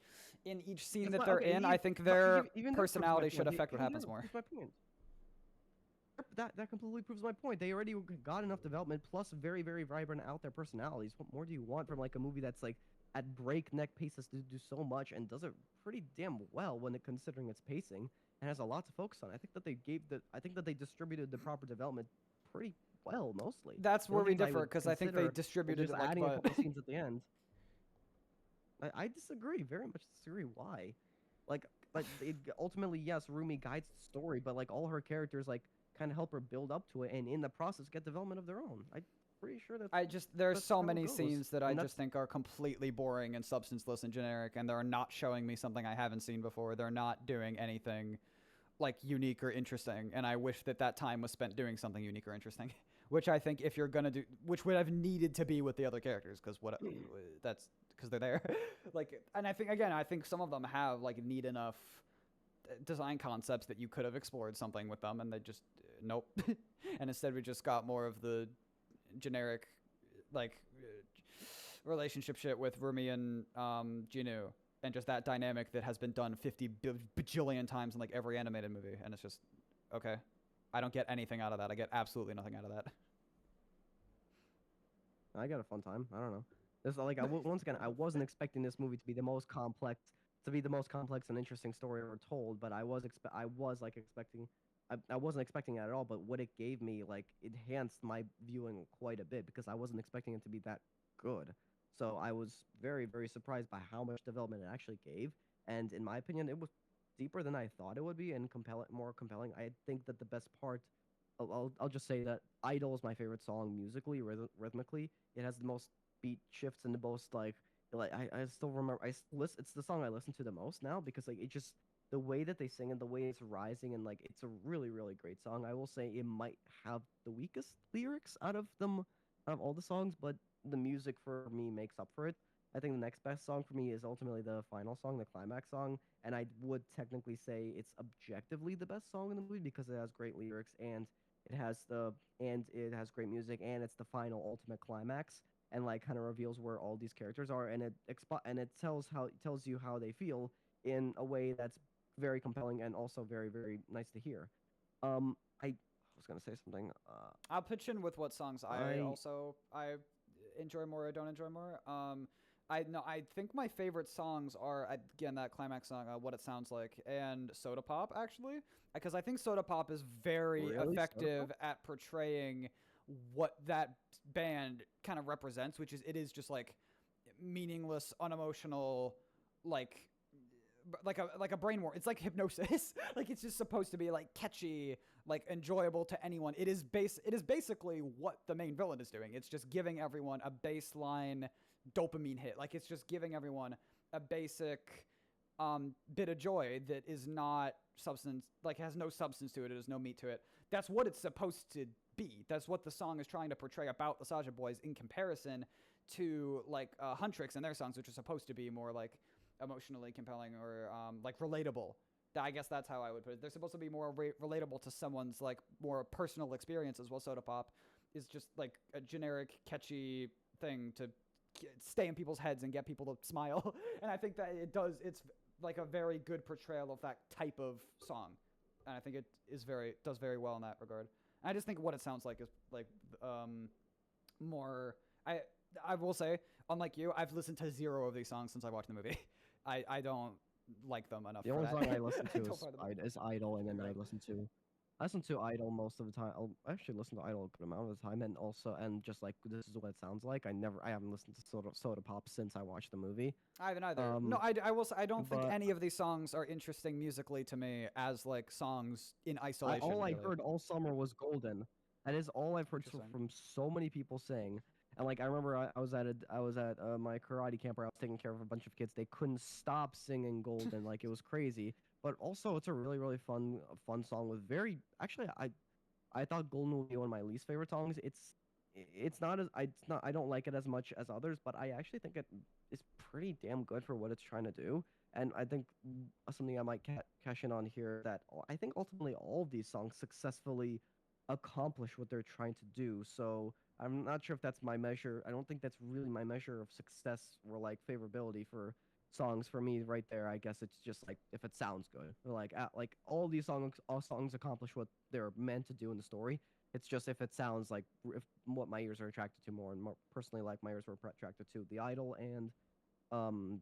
in each scene It's that not they're okay. in, I think But their even that proves my personality should point. affect what Even happens that more. proves my point. That completely proves my point. They already got enough development, plus very very vibrant out there personalities. What more do you want from like a movie that's like at breakneck paces to do so much and does it pretty damn well when it considering its pacing and has a lot to focus on. I think that they distributed the proper development pretty well mostly. That's The where only we things I differ would because I think they consider is distributed just it like, adding a but couple scenes at the end. I disagree, very much disagree. Why? Like ultimately yes, Rumi guides the story, but like all her characters like kind of help her build up to it, and in the process get development of their own. I'm pretty sure there's that's so how it many goes, scenes that I and just that's think are completely boring and substanceless and generic, and they're not showing me something I haven't seen before. They're not doing anything like unique or interesting, and I wish that that time was spent doing something unique or interesting. Which I think if you're gonna do, which would have needed to be with the other characters, because what that's because they're there. Like, and I think again, I think some of them have like neat enough design concepts that you could have explored something with them, and they just nope. And instead, we just got more of the generic, like, relationship shit with Rumi and Jinu, and just that dynamic that has been done 50 bajillion times in like every animated movie, and it's just okay. I don't get anything out of that. I get absolutely nothing out of that. I got a fun time. I don't know. This like once again, I wasn't expecting this movie to be the most complex, and interesting story ever told. But I was like expecting, I wasn't expecting it at all. But what it gave me like enhanced my viewing quite a bit because I wasn't expecting it to be that good. So I was very very surprised by how much development it actually gave. And in my opinion, it was deeper than I thought it would be and more compelling. I think that the best part I'll just say that Idol is my favorite song musically, rhythmically. It has the most beat shifts and the most I still remember it's the song I listen to the most now because like it just the way that they sing and the way it's rising and like it's a really really great song. I will say it might have the weakest lyrics out of all the songs, but the music for me makes up for it. I think the next best song for me is ultimately the final song, the climax song, and I would technically say it's objectively the best song in the movie because it has great lyrics and it has great music and it's the final ultimate climax. and like kind of reveals where all these characters are, and it tells you how they feel in a way that's very compelling and also very very nice to hear. I was gonna say something. I'll pitch in with what songs I I enjoy more or don't enjoy more. I no, I think my favorite songs are again that climax song, "What It Sounds Like," and "Soda Pop," actually, because I think "Soda Pop" is very really effective at portraying what that band kind of represents, which is it is just like meaningless, unemotional, like like a brain worm. It's like hypnosis. Like it's just supposed to be like catchy, like enjoyable to anyone. It is basically what the main villain is doing. It's just giving everyone a baseline dopamine hit. Like it's just giving everyone a basic bit of joy that is not substance, like has no substance to it. It has no meat to it. That's what it's supposed to be. That's what the song is trying to portray about the Saja Boys in comparison to like Huntrix and their songs, which are supposed to be more like emotionally compelling or like relatable. I guess that's how I would put it. They're supposed to be more relatable to someone's like more personal experiences. While Soda Pop is just like a generic, catchy thing to stay in people's heads and get people to smile. And I think that it does. It's like a very good portrayal of that type of song, and I think it does very well in that regard. And I just think What It Sounds Like is like more. I will say, unlike you, I've listened to zero of these songs since I watched the movie. I don't like them enough. The for only that. song I listen to Don't find them. is Idol, and then Right. I listen to Idol most of the time. I'll actually listen to Idol a good amount of the time, and also just like this is what it sounds like. I haven't listened to Soda Pop since I watched the movie. I haven't either. No, Um, I will say I don't think but any of these songs are interesting musically to me as like songs in isolation. all I Really. heard all summer was Golden. That is all I've heard Interesting. from so many people saying. And like I remember I was at my karate camp where I was taking care of a bunch of kids. They couldn't stop singing Golden, like it was crazy. But also it's a really really fun song with very actually I thought Golden would be one of my least favorite songs. It's not I don't like it as much as others, but I actually think it is pretty damn good for what it's trying to do. And I think something I might cash in on here that I think ultimately all of these songs successfully accomplish what they're trying to do. So I'm not sure if that's my measure. I don't think that's really my measure of success or like favorability for songs. For me, right there, I guess it's just like if it sounds good. Or like all songs accomplish what they're meant to do in the story. It's just if it sounds like if what my ears are attracted to more, and more personally, like my ears were attracted to the Idol and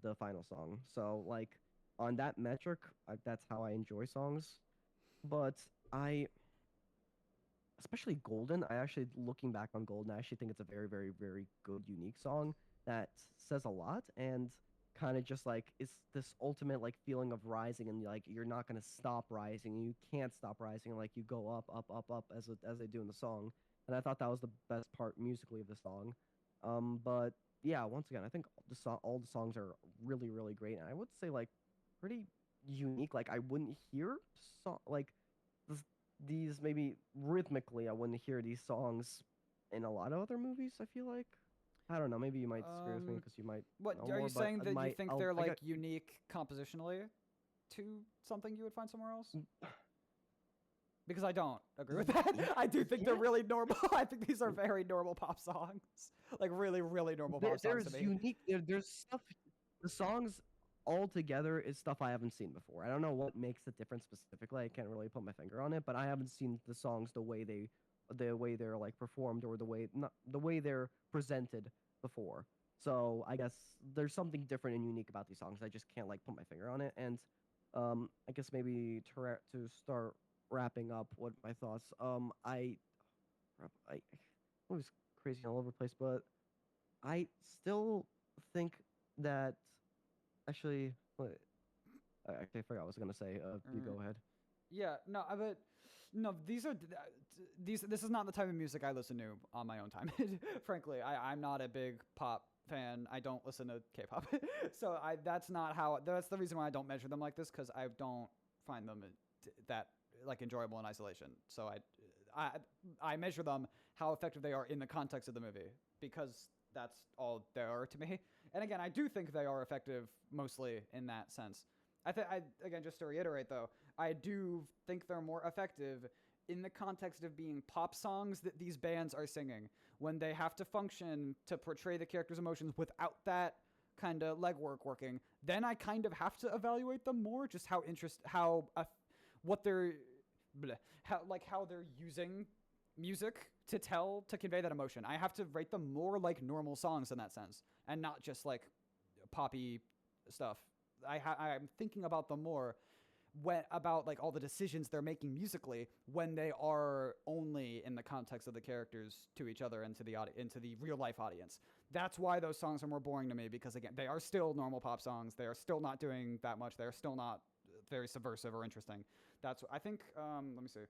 the final song. So like on that metric, that's how I enjoy songs. But I especially Golden. I actually, looking back on Golden, I actually think it's a very, very, very good, unique song that says a lot and kind of just like is this ultimate like feeling of rising and like you're not gonna stop rising and you can't stop rising and like you go up, up, up, up as they do in the song. And I thought that was the best part musically of the song. But yeah, once again, I think all the songs are really, really great, and I would say like pretty unique. Like I wouldn't hear like these maybe rhythmically I wouldn't hear these songs in a lot of other movies. I feel like I don't know. Maybe you might disagree with me because you might What know are more. you saying But that you think they're I like got, unique compositionally to something you would find somewhere else? Because I don't agree with that. I do think they're yeah. really normal. I think these are very normal pop songs, like really, really normal pop songs to There's me. unique. There's stuff. The songs all together is stuff I haven't seen before. I don't know what makes the difference specifically. I can't really put my finger on it, but I haven't seen the songs the way they're like performed or the way not the way they're presented before. So I guess there's something different and unique about these songs. I just can't like put my finger on it. And I guess maybe to start wrapping up what my thoughts. I was crazy all over the place, but I still think that actually, I forgot what I was gonna say. You Mm. go ahead. Yeah, no, but no, these are these. This is not the type of music I listen to on my own time. Frankly, I'm not a big pop fan. I don't listen to K-pop, so that's not how. That's the reason why I don't measure them like this because I don't find them that like enjoyable in isolation. So I I measure them how effective they are in the context of the movie because that's all they are to me. And again, I do think they are effective mostly in that sense. I again just to reiterate though, I do think they're more effective in the context of being pop songs that these bands are singing, when they have to function to portray the character's emotions without that kind of legwork working, then I kind of have to evaluate them more, just what they're, how they're using music to convey that emotion. I have to rate them more like normal songs in that sense, and not just like poppy stuff. I'm thinking about them more about like all the decisions they're making musically when they are only in the context of the characters to each other and to the real life audience. That's why those songs are more boring to me, because again, they are still normal pop songs. They are still not doing that much. They are still not very subversive or interesting. That's what I think. Let me see.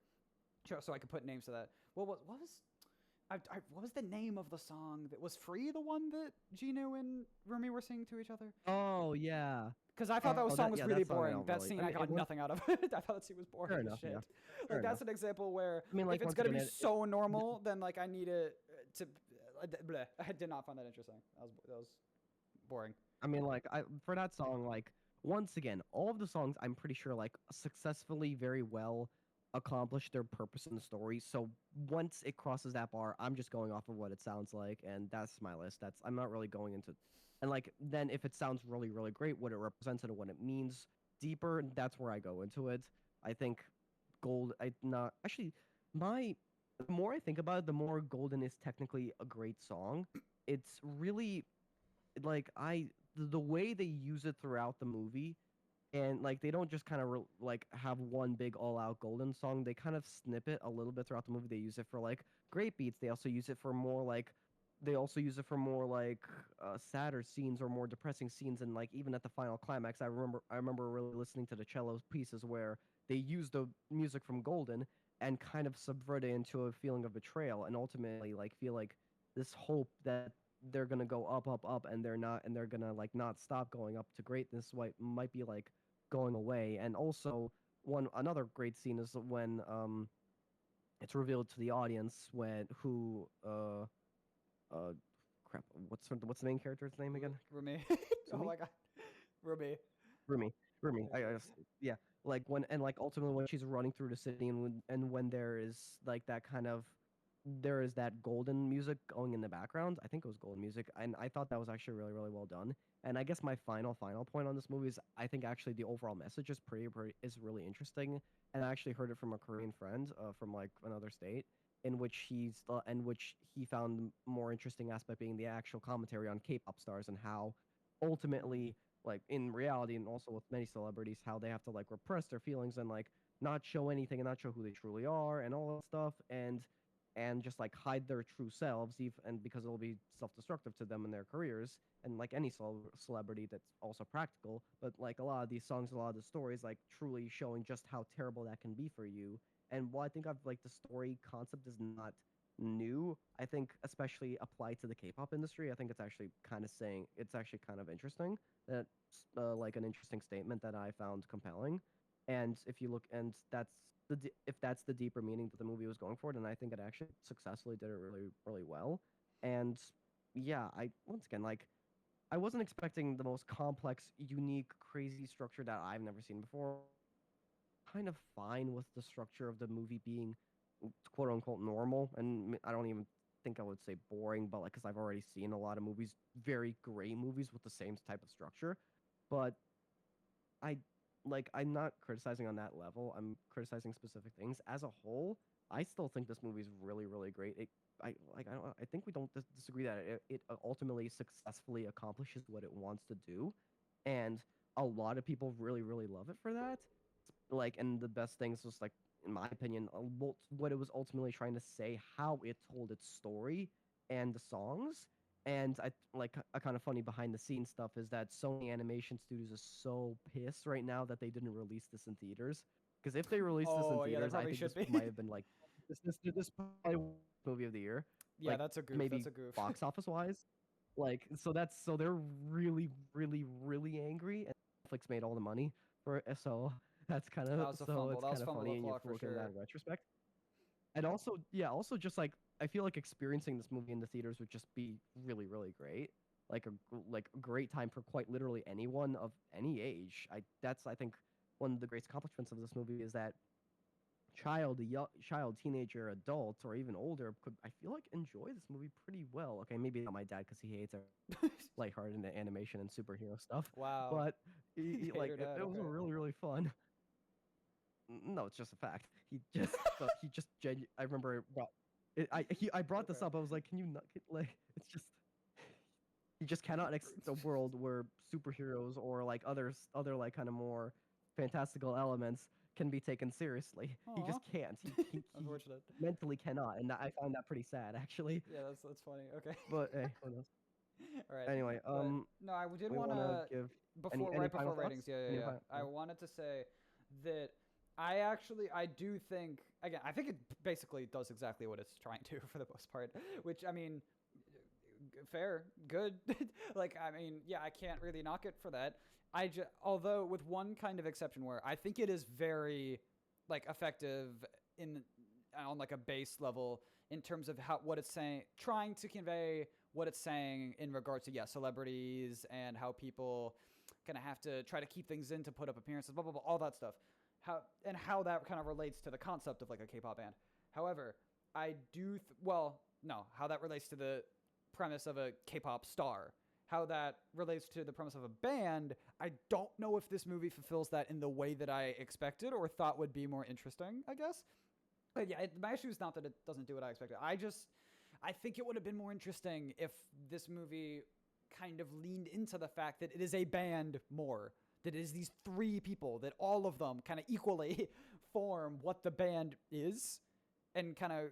Sure, so I could put names to that. Well, what was the name of the song that was Free? The one that Gino and Rumi were singing to each other? Oh yeah. Because I thought that song was really boring. That scene, I got mean, nothing out of it. I thought that scene was boring as shit. Yeah. Like, that's an example where I mean, like, if it's once going to again, be so normal, then, like, I need it to... Bleh. I did not find that interesting. That was boring. I mean, like, for that song, like, once again, all of the songs, I'm pretty sure, like, successfully, very well accomplished their purpose in the story. So once it crosses that bar, I'm just going off of what it sounds like, and that's my list. I'm not really going into... And, like, then if it sounds really, really great, what it represents and what it means deeper, that's where I go into it. I think Actually, the more I think about it, the more Golden is technically a great song. It's really, like, the way they use it throughout the movie, and, like, they don't just kind of like have one big all-out Golden song. They kind of snip it a little bit throughout the movie. They use it for, like, great beats. They also use it for more like sadder scenes or more depressing scenes. And, like, even at the final climax, I remember really listening to the cello pieces where they use the music from Golden and kind of subvert it into a feeling of betrayal, and ultimately, like, feel like this hope that they're gonna go up, up, up, and they're gonna, like, not stop going up to greatness. Might be, like, going away. And also, another great scene is when it's revealed to the audience crap, what's the main character's name again? Rumi. Oh my god. Rumi. Rumi. Yeah, like, like, ultimately when she's running through the city, and when there is that Golden music going in the background. I think it was Golden music, and I thought that was actually really, really well done. And I guess my final point on this movie is, I think actually the overall message is is really interesting. And I actually heard it from a Korean friend from, like, another state, in which he found the more interesting aspect being the actual commentary on K-pop stars, and how ultimately, like, in reality, and also with many celebrities, how they have to, like, repress their feelings and, like, not show anything and not show who they truly are and all that stuff, and just, like, hide their true selves, and because it'll be self-destructive to them in their careers, and, like, any celebrity that's also practical. But, like, a lot of these songs, a lot of the stories, like, truly showing just how terrible that can be for you. And while I think the story concept is not new, I think especially applied to the K-pop industry, I think it's actually kind of interesting. That's like an interesting statement that I found compelling. And if you look, and if that's the deeper meaning that the movie was going for, then I think it actually successfully did it really, really well. And yeah, once again, like, I wasn't expecting the most complex, unique, crazy structure that I've never seen before. Kind of fine with the structure of the movie being quote unquote normal, and I don't even think I would say boring, but, like, because I've already seen a lot of movies, very great movies with the same type of structure. But I I'm not criticizing on that level. I'm criticizing specific things. As a whole, I still think this movie is really, really great. I think we don't disagree that it ultimately successfully accomplishes what it wants to do, and a lot of people really, really love it for that. Like, and the best thing is just, like, in my opinion, what it was ultimately trying to say, how it told its story and the songs. And a kind of funny behind the scenes stuff is that Sony Animation Studios is so pissed right now that they didn't release this in theaters. Because if they released this in Oh, yeah, they theaters, I probably think this should be. might have been, like, this probably movie of the year. Yeah, Like, that's a goof. maybe That's a goof. box office wise. Like, so they're really, really, really angry, and Netflix made all the money for it. So that's kind That of was a so fumble. it's That was kind of fumble funny, and you have o'clock to for look at that sure. in retrospect. And also, yeah, also just, like, I feel like experiencing this movie in the theaters would just be really, really great. Like a great time for quite literally anyone of any age. I think one of the greatest accomplishments of this movie is that child, teenager, adult, or even older could, I feel like, enjoy this movie pretty well. Okay, maybe not my dad because he hates lighthearted animation and superhero stuff, Wow. but like Hater dad. it was Okay. really really fun. No, it's just a fact. He just I remember I brought this Okay. up. I was like, can you not like it's just he just cannot accept a world where superheroes or like other like kind of more fantastical elements can be taken seriously. He Aw. just can't. He Unfortunate. mentally cannot, and I find that pretty sad actually. Yeah, that's funny. Okay. But hey, who knows? All right. Anyway, But no, I did we want want to to give before any right final before thoughts? ratings. Yeah, yeah, Any yeah. final? I wanted to say that I do think again, I think it basically does exactly what it's trying to for the most part, which I mean fair, good. Like I mean, yeah, I can't really knock it for that. Although with one kind of exception where I think it is very like effective in on like a base level in terms of how what it's saying, trying to convey what it's saying in regards to celebrities and how people kind of have to try to keep things in to put up appearances, blah blah blah, all that stuff. How that kind of relates to the concept of like a K-pop band. However, I do well, no, how that relates to the premise of a K-pop star. How that relates to the premise of a band, I don't know if this movie fulfills that in the way that I expected or thought would be more interesting, I guess. But yeah, my issue is not that it doesn't do what I expected. I think it would have been more interesting if this movie kind of leaned into the fact that it is a band more. That it is these three people, that all of them kind of equally form what the band is and kind of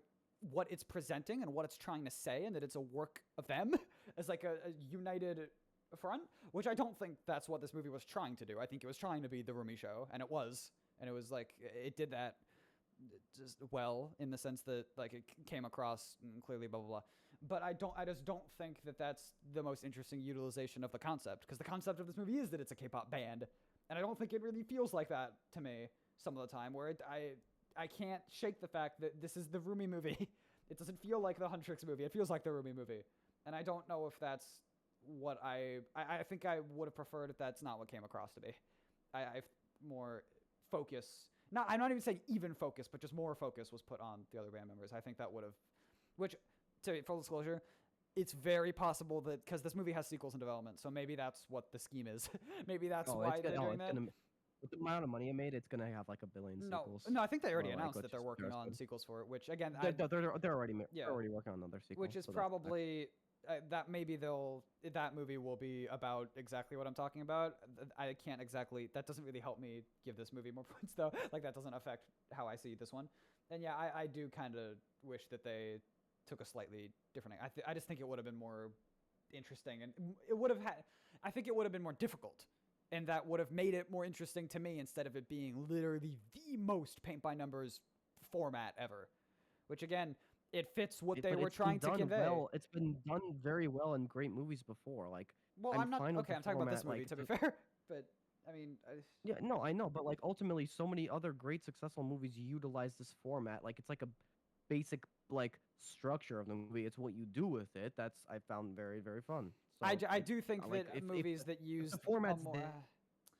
what it's presenting and what it's trying to say, and that it's a work of them as like a united front, which I don't think that's what this movie was trying to do. I think it was trying to be the Rumi show, and it was. And it was like, it did that just well in the sense that like it came across clearly, blah blah blah. But I just don't think that that's the most interesting utilization of the concept, because the concept of this movie is that it's a K-pop band, and I don't think it really feels like that to me some of the time. Where I can't shake the fact that this is the Rumi movie. It doesn't feel like the Huntrix movie. It feels like the Rumi movie, and I don't know if that's what I think I would have preferred if that's not what came across to be. I more focus. Not, I'm not even saying even focus, but just more focus was put on the other band members. I think that would have, which, to full disclosure, it's very possible that because this movie has sequels in development, so maybe that's what the scheme is. Maybe that's why they're doing that. With the amount of money it made, it's gonna have like a billion sequels. No, I think they already Or, like, announced which that they're is working on good. sequels for it. Which again, They're already yeah, they're already working on another sequel. which is so probably that maybe that movie will be about exactly what I'm talking about. I can't exactly, that doesn't really help me give this movie more points though. Like that doesn't affect how I see this one. And yeah, I do kind of wish that they took a slightly different. I just think it would have been more interesting, and it would have had. I think it would have been more difficult, and that would have made it more interesting to me instead of it being literally the most paint by numbers format ever. Which again, it fits what they were trying to convey. Well, it's been done very well in great movies before. Like, well, I'm not fine with okay. I'm talking about this movie, to be fair. But I mean, yeah, no, I know, but like ultimately, so many other great successful movies utilize this format. Like, it's like a basic like structure of the movie. It's what you do with it. That's I found very very fun. So, I do think like, that movies that use the format's more. there,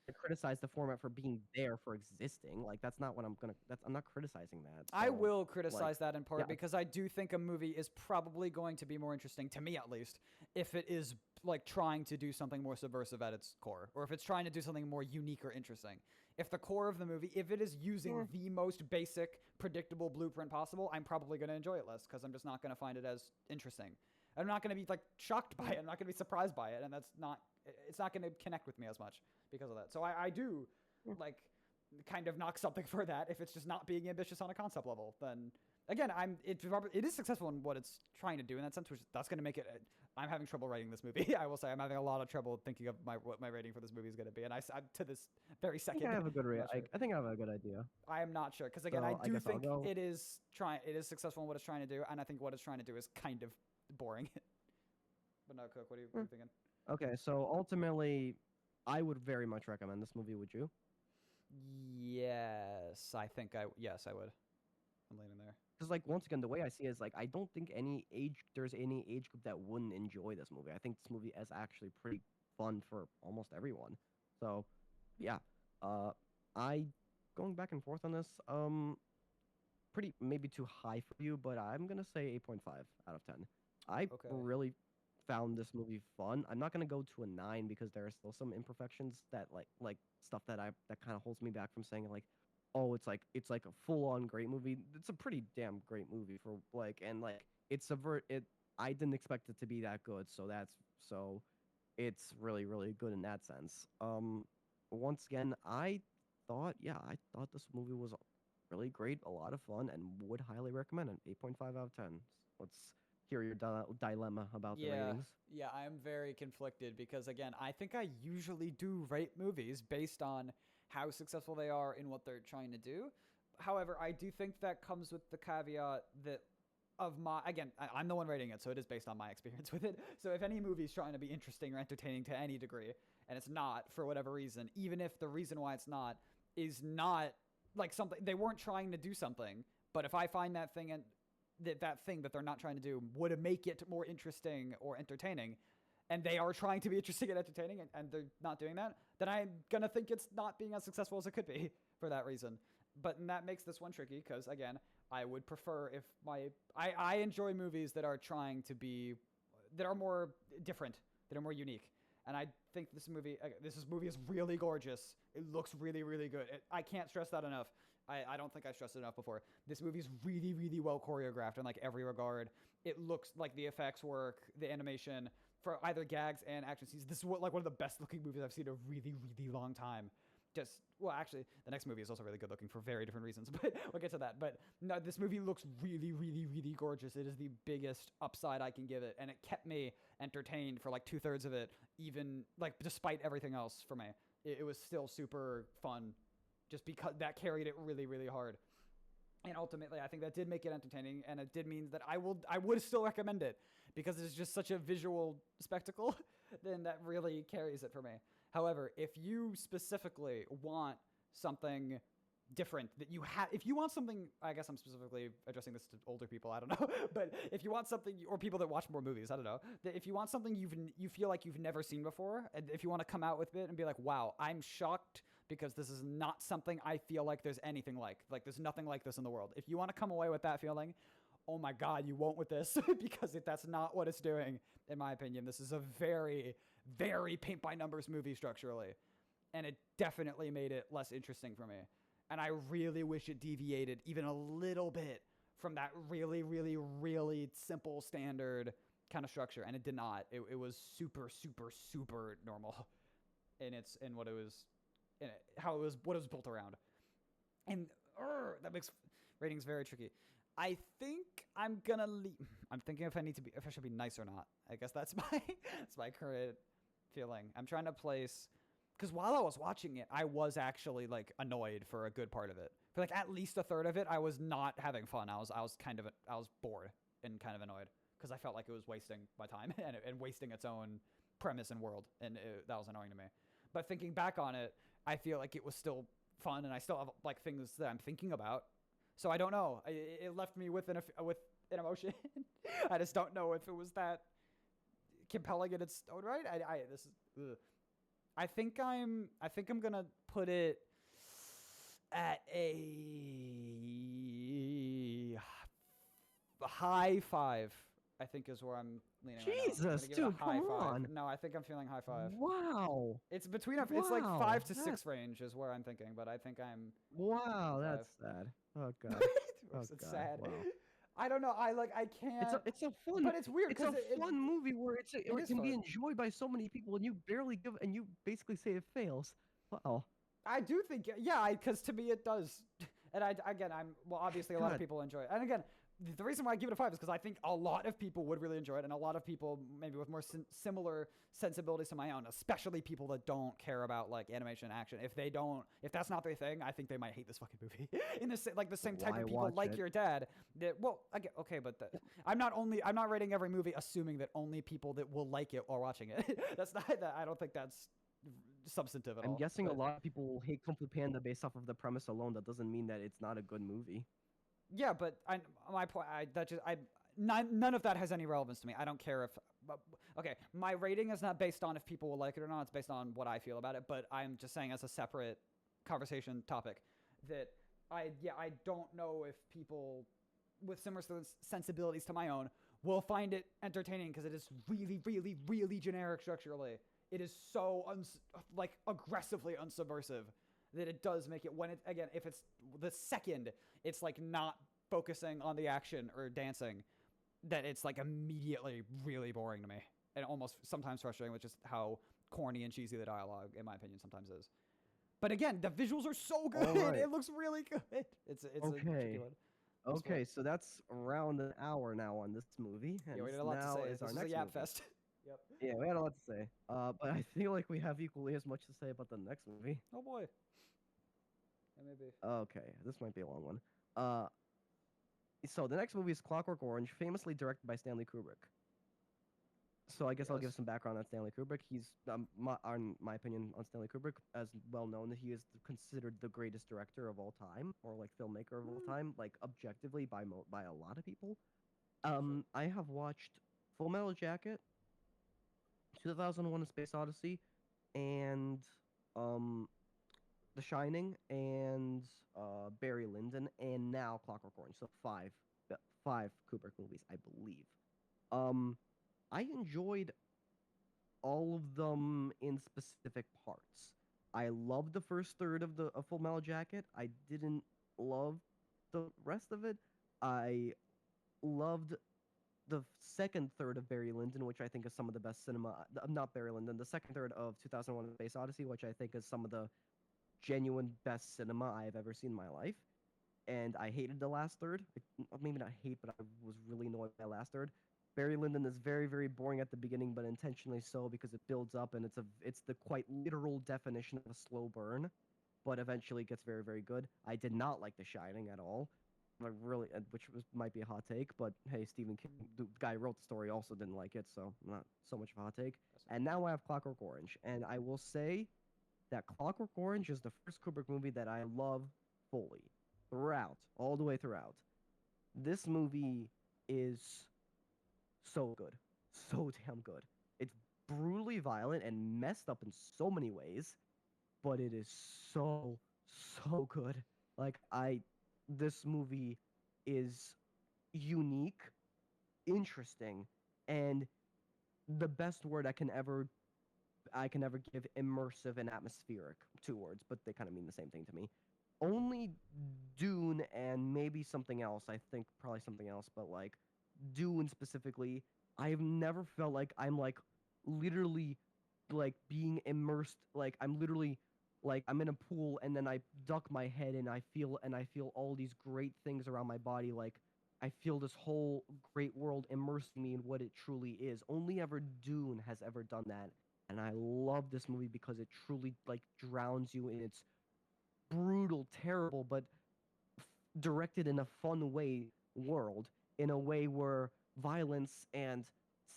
to criticize the format for being there for existing. Like that's not what I'm gonna. I'm not criticizing that. So, I will criticize that in part yeah. because I do think a movie is probably going to be more interesting, to me at least, if it is like trying to do something more subversive at its core, or if it's trying to do something more unique or interesting. If the core of the movie, if it is using the most basic, predictable blueprint possible, I'm probably going to enjoy it less because I'm just not going to find it as interesting. I'm not going to be like shocked by it. I'm not going to be surprised by it, and it's not going to connect with me as much because of that. So I do like kind of knock something for that. If it's just not being ambitious on a concept level, then again, it is successful in what it's trying to do in that sense, which that's going to make it. I'm having trouble writing this movie. I will say I'm having a lot of trouble thinking of what my rating for this movie is going to be, and I'm to this very second. I have a good I think I have a good idea. I am not sure because again, So, I do think go. it is successful in what it's trying to do, and I think what it's trying to do is kind of boring. But no, Cook, what are you thinking? Okay, so ultimately, I would very much recommend this movie. Would you? Yes, I would. I'm leaning there. Because like once again, the way I see it is like I don't think there's any age group that wouldn't enjoy this movie. I think this movie is actually pretty fun for almost everyone. So, yeah, I going back and forth on this. pretty maybe too high for you, but I'm gonna say 8.5 out of 10. I Okay. really found this movie fun. I'm not gonna go to a 9 because there are still some imperfections that like stuff that kind of holds me back from saying like, oh, it's like a full on great movie. It's a pretty damn great movie for like and like it's subvert it. I didn't expect it to be that good, so it's really really good in that sense. Once again, I thought this movie was really great, a lot of fun, and would highly recommend it. 8.5 out of 10. Let's hear your dilemma about the Yeah, ratings. yeah, I am very conflicted because again, I think I usually do rate movies based on how successful they are in what they're trying to do. However, I do think that comes with the caveat that of my again, I'm the one rating it, so it is based on my experience with it. So if any movie is trying to be interesting or entertaining to any degree, and it's not for whatever reason, even if the reason why it's not is not like something they weren't trying to do something, but if I find that thing and that thing that they're not trying to do would make it more interesting or entertaining, and they are trying to be interesting and entertaining, and they're not doing that, then I'm gonna think it's not being as successful as it could be for that reason. But that makes this one tricky because again, I would prefer if I enjoy movies that are trying to be that are more different, that are more unique. And I think this movie is really gorgeous. It looks really, really good. I can't stress that enough. I don't think I stressed it enough before. This movie is really, really well choreographed in like every regard. It looks like the effects work, the animation for either gags and action scenes. This is like one of the best looking movies I've seen in a really, really long time. Actually, the next movie is also really good looking for very different reasons, but we'll get to that. But no, this movie looks really, really, really gorgeous. It is the biggest upside I can give it, and it kept me entertained for like 2/3 of it, even like despite everything else for me. It was still super fun, just because that carried it really, really hard. And ultimately, I think that did make it entertaining, and it did mean that I would still recommend it because it's just such a visual spectacle. Then that really carries it for me. However, if you specifically want something different that you have, if you want something, I guess I'm specifically addressing this to older people. I don't know, but if you want something, or people that watch more movies, I don't know. That if you want something you feel like you've never seen before, and if you want to come out with it and be like, wow, I'm shocked because this is not something I feel like there's anything like there's nothing like this in the world. If you want to come away with that feeling, oh my God, you won't with this because that's not what it's doing, in my opinion. This is a very, very paint by numbers movie structurally, and it definitely made it less interesting for me. And I really wish it deviated even a little bit from that really, really, really simple standard kind of structure, and it did not. It was super, super, super normal in what it was, how it was, what it was built around, and that makes ratings very tricky. I think I'm gonna leave. I'm thinking if I should be nice or not. I guess that's my current feeling. I'm trying to place, because while I was watching it, I was actually like annoyed for a good part of it. For like at least 1/3 of it, I was not having fun. I was bored and kind of annoyed because I felt like it was wasting my time and wasting its own premise and world, and that was annoying to me. But thinking back on it, I feel like it was still fun, and I still have like things that I'm thinking about. So I don't know. It left me with an emotion. I just don't know if it was that compelling in its own right. This is. Ugh. I think I'm gonna put it at a high 5. I think is where I'm leaning right now. I'm gonna Jesus, give it dude, a high come 5. on. No, I think I'm feeling high 5. Wow. It's between it's like 5 to 6 range is where I'm thinking, but I think I'm Wow, 5. that's sad. Oh god. Oh It's god. sad. Wow. I don't know. I can't. It's a fun But it's weird it's a because fun movie where it it is can be fun. enjoyed by so many people and you basically say it fails. Wow. I do think, yeah, because to me it does. And obviously a lot of God. people enjoy it. And again, the reason why I give it a 5 is because I think a lot of people would really enjoy it, and a lot of people maybe with more similar sensibilities to my own, especially people that don't care about like animation and action. If that's not their thing, I think they might hate this fucking movie. In the same type Why of people watch like it? your dad. Okay, but I'm not rating every movie assuming that only people that will like it are watching it. That's not that. I don't think that's substantive at I'm all. guessing a But lot of people will hate Kung Fu Panda based off of the premise alone. That doesn't mean that it's not a good movie. yeah, but my point, none of that has any relevance to me. I don't care if. Okay, my rating is not based on if people will like it or not. It's based on what I feel about it. But I'm just saying, as a separate conversation topic, that I don't know if people with similar sensibilities to my own will find it entertaining because it is really, really, really generic structurally. It is so like aggressively unsubversive that it does make it when it again if it's the second it's like not focusing on the action or dancing that it's like immediately really boring to me and almost sometimes frustrating, which is how corny and cheesy the dialogue, in my opinion, sometimes is. But again, the visuals are so good. All right. It looks really good. It's a tricky Okay. one. Okay, so that's around an hour now on this movie, Yeah, and we had a lot to now say. is our This was a next yap movie. fest. Yep. Yeah, we had a lot to say. But I feel like we have equally as much to say about the next movie. Oh boy. Yeah, maybe. Okay, this might be a long one. Uh, so the next movie is Clockwork Orange, famously directed by Stanley Kubrick. So I guess I'll give Yes. some background on Stanley Kubrick. He's, on my opinion on Stanley Kubrick, as well known that he is considered the greatest director of all time, or like filmmaker of all Mm, time, like objectively by a lot of people. sure. I have watched Full Metal Jacket, 2001: A Space Odyssey, and um, The Shining, and Barry Lyndon, and now Clockwork Orange. So five Kubrick movies, I believe. Um, I enjoyed all of them in specific parts. I loved the first third of the Full Metal Jacket. I didn't love the rest of it. I loved the second third of Barry Lyndon, which I think is some of the best cinema. Not Barry Lyndon, the second third of 2001: A Space Odyssey, which I think is some of the genuine best cinema I have ever seen in my life. And I hated the last third. Maybe not hate, but I was really annoyed by the last third. Barry Lyndon is very, very boring at the beginning, but intentionally so because it builds up and it's the quite literal definition of a slow burn, but eventually gets very, very good. I did not like The Shining at all. I really, might be a hot take, but hey, Stephen King, Mm, the guy who wrote the story, also didn't like it, so not so much of a hot take. that's And fair. now I have Clockwork Orange, and I will say that Clockwork Orange is the first Kubrick movie that I love fully, throughout, all the way throughout. This movie is so good, so damn good. It's brutally violent and messed up in so many ways, but it is so so good. Like this movie is unique, interesting, and the best word I can ever give immersive and atmospheric, two words, but they kind of mean the same thing to me. Only Dune and maybe something else. I think probably something else, but like Dune specifically, I've never felt like I'm like literally like being immersed. Like I'm literally like I'm in a pool and then I duck my head and I feel all these great things around my body. Like I feel this whole great world immersing me in what it truly is. Only ever Dune has ever done that, and I love this movie because it truly like drowns you in its brutal, terrible, but directed in a fun way world, in a way where violence and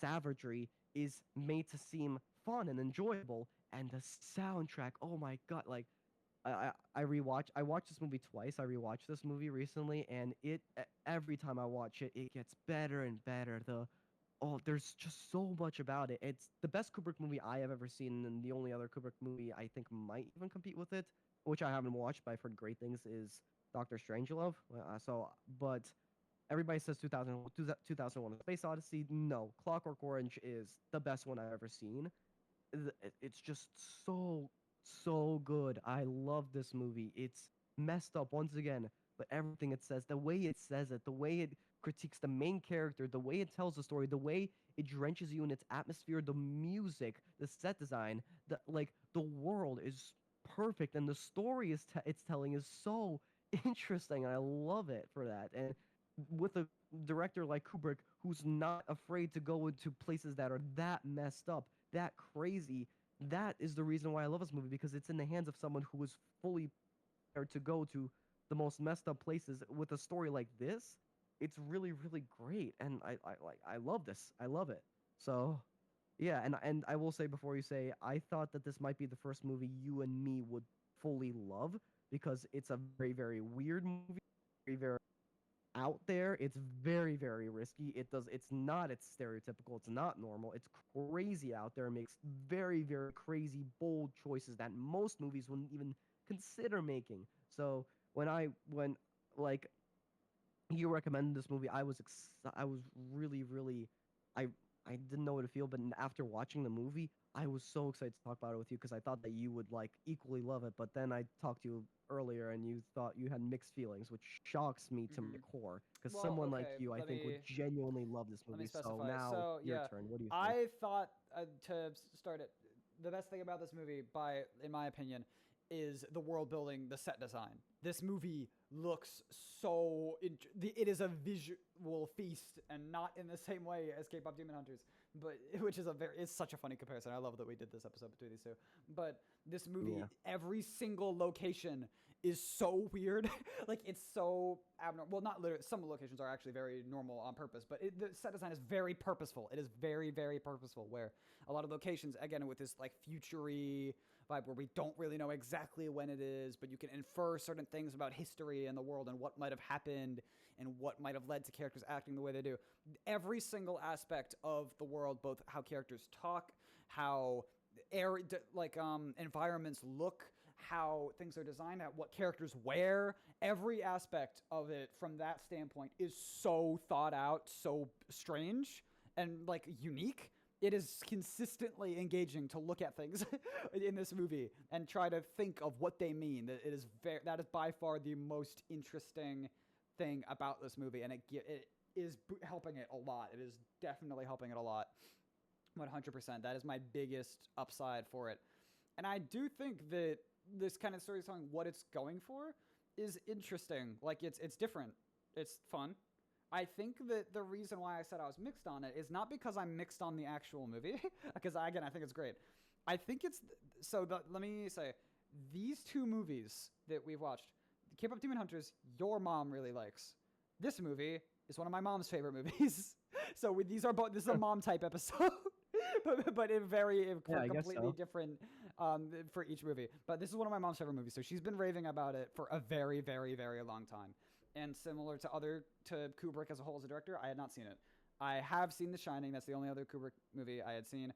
savagery is made to seem fun and enjoyable, and the soundtrack, oh my god, like I watched this movie twice. I rewatched this movie recently, and every time I watch it, it gets better and better. There's just so much about it. It's the best Kubrick movie I have ever seen, and the only other Kubrick movie I think might even compete with it, which I haven't watched, but I've heard great things, is Doctor Strangelove. But everybody says 2001: A Space Odyssey. No, Clockwork Orange is the best one I've ever seen. It's just so so good. I love this movie. It's messed up once again, but everything it says, the way it says it, the way it critiques the main character, the way it tells the story, the way it drenches you in its atmosphere, the music, the set design, the world is perfect, and the story it's telling is so interesting. And I love it for that. And with a director like Kubrick, who's not afraid to go into places that are that messed up, that crazy, that is the reason why I love this movie, because it's in the hands of someone who is fully prepared to go to the most messed up places with a story like this. It's really, really great, and I love this. I love it. So, yeah, and I will say before you say, I thought that this might be the first movie you and me would fully love because it's a very, very weird movie, very, very out there. It's very, very risky. It's not, it's stereotypical. It's not normal. It's crazy out there. It makes very, very crazy, bold choices that most movies wouldn't even consider making. So when like you recommended this movie, I was really I I didn't know what to feel, but after watching the movie, I was so excited to talk about it with you because I thought that you would like equally love it. But then I talked to you earlier, and you thought you had mixed feelings, which shocks me to my Hmm. core. Because Well, someone like okay, you, I think, would genuinely love this let me movie. So specify. now So your yeah, turn. What do you think? I thought start it. The best thing about this movie, in my opinion, is the world building, the set design. This movie looks so. It is a visual feast, and not in the same way as K-pop Demon Hunters, but which is it's such a funny comparison. I love that we did this episode between these two. But this movie, Yeah. every single location is so weird. Like it's so abnormal. Well, not literally. Some locations are actually very normal on purpose, but the set design is very purposeful. It is very, very purposeful. Where a lot of locations, again, with this like futury vibe, where we don't really know exactly when it is, but you can infer certain things about history and the world and what might have happened and what might have led to characters acting the way they do. Every single aspect of the world, both how characters talk, how environments look, how things are designed, what characters wear, every aspect of it from that standpoint is so thought out, so strange and like unique. It is consistently engaging to look at things in this movie and try to think of what they mean. That is by far the most interesting thing about this movie, and it is helping it a lot. It is definitely helping it a lot. 100%. That is my biggest upside for it. And I do think that this kind of storytelling, what it's going for, is interesting. Like it's different. It's fun. I think that the reason why I said I was mixed on it is not because I'm mixed on the actual movie, because I think it's great. I think let me say, these two movies that we've watched, K-pop Demon Hunters, your mom really likes. This movie is one of my mom's favorite movies. So these are both. This is a mom type episode, but Yeah, for I guess completely so. different for each movie. But this is one of my mom's favorite movies, so she's been raving about it for a very, very, very long time. And similar to Kubrick as a whole as a director, I had not seen it. I have seen The Shining. That's the only other Kubrick movie I had seen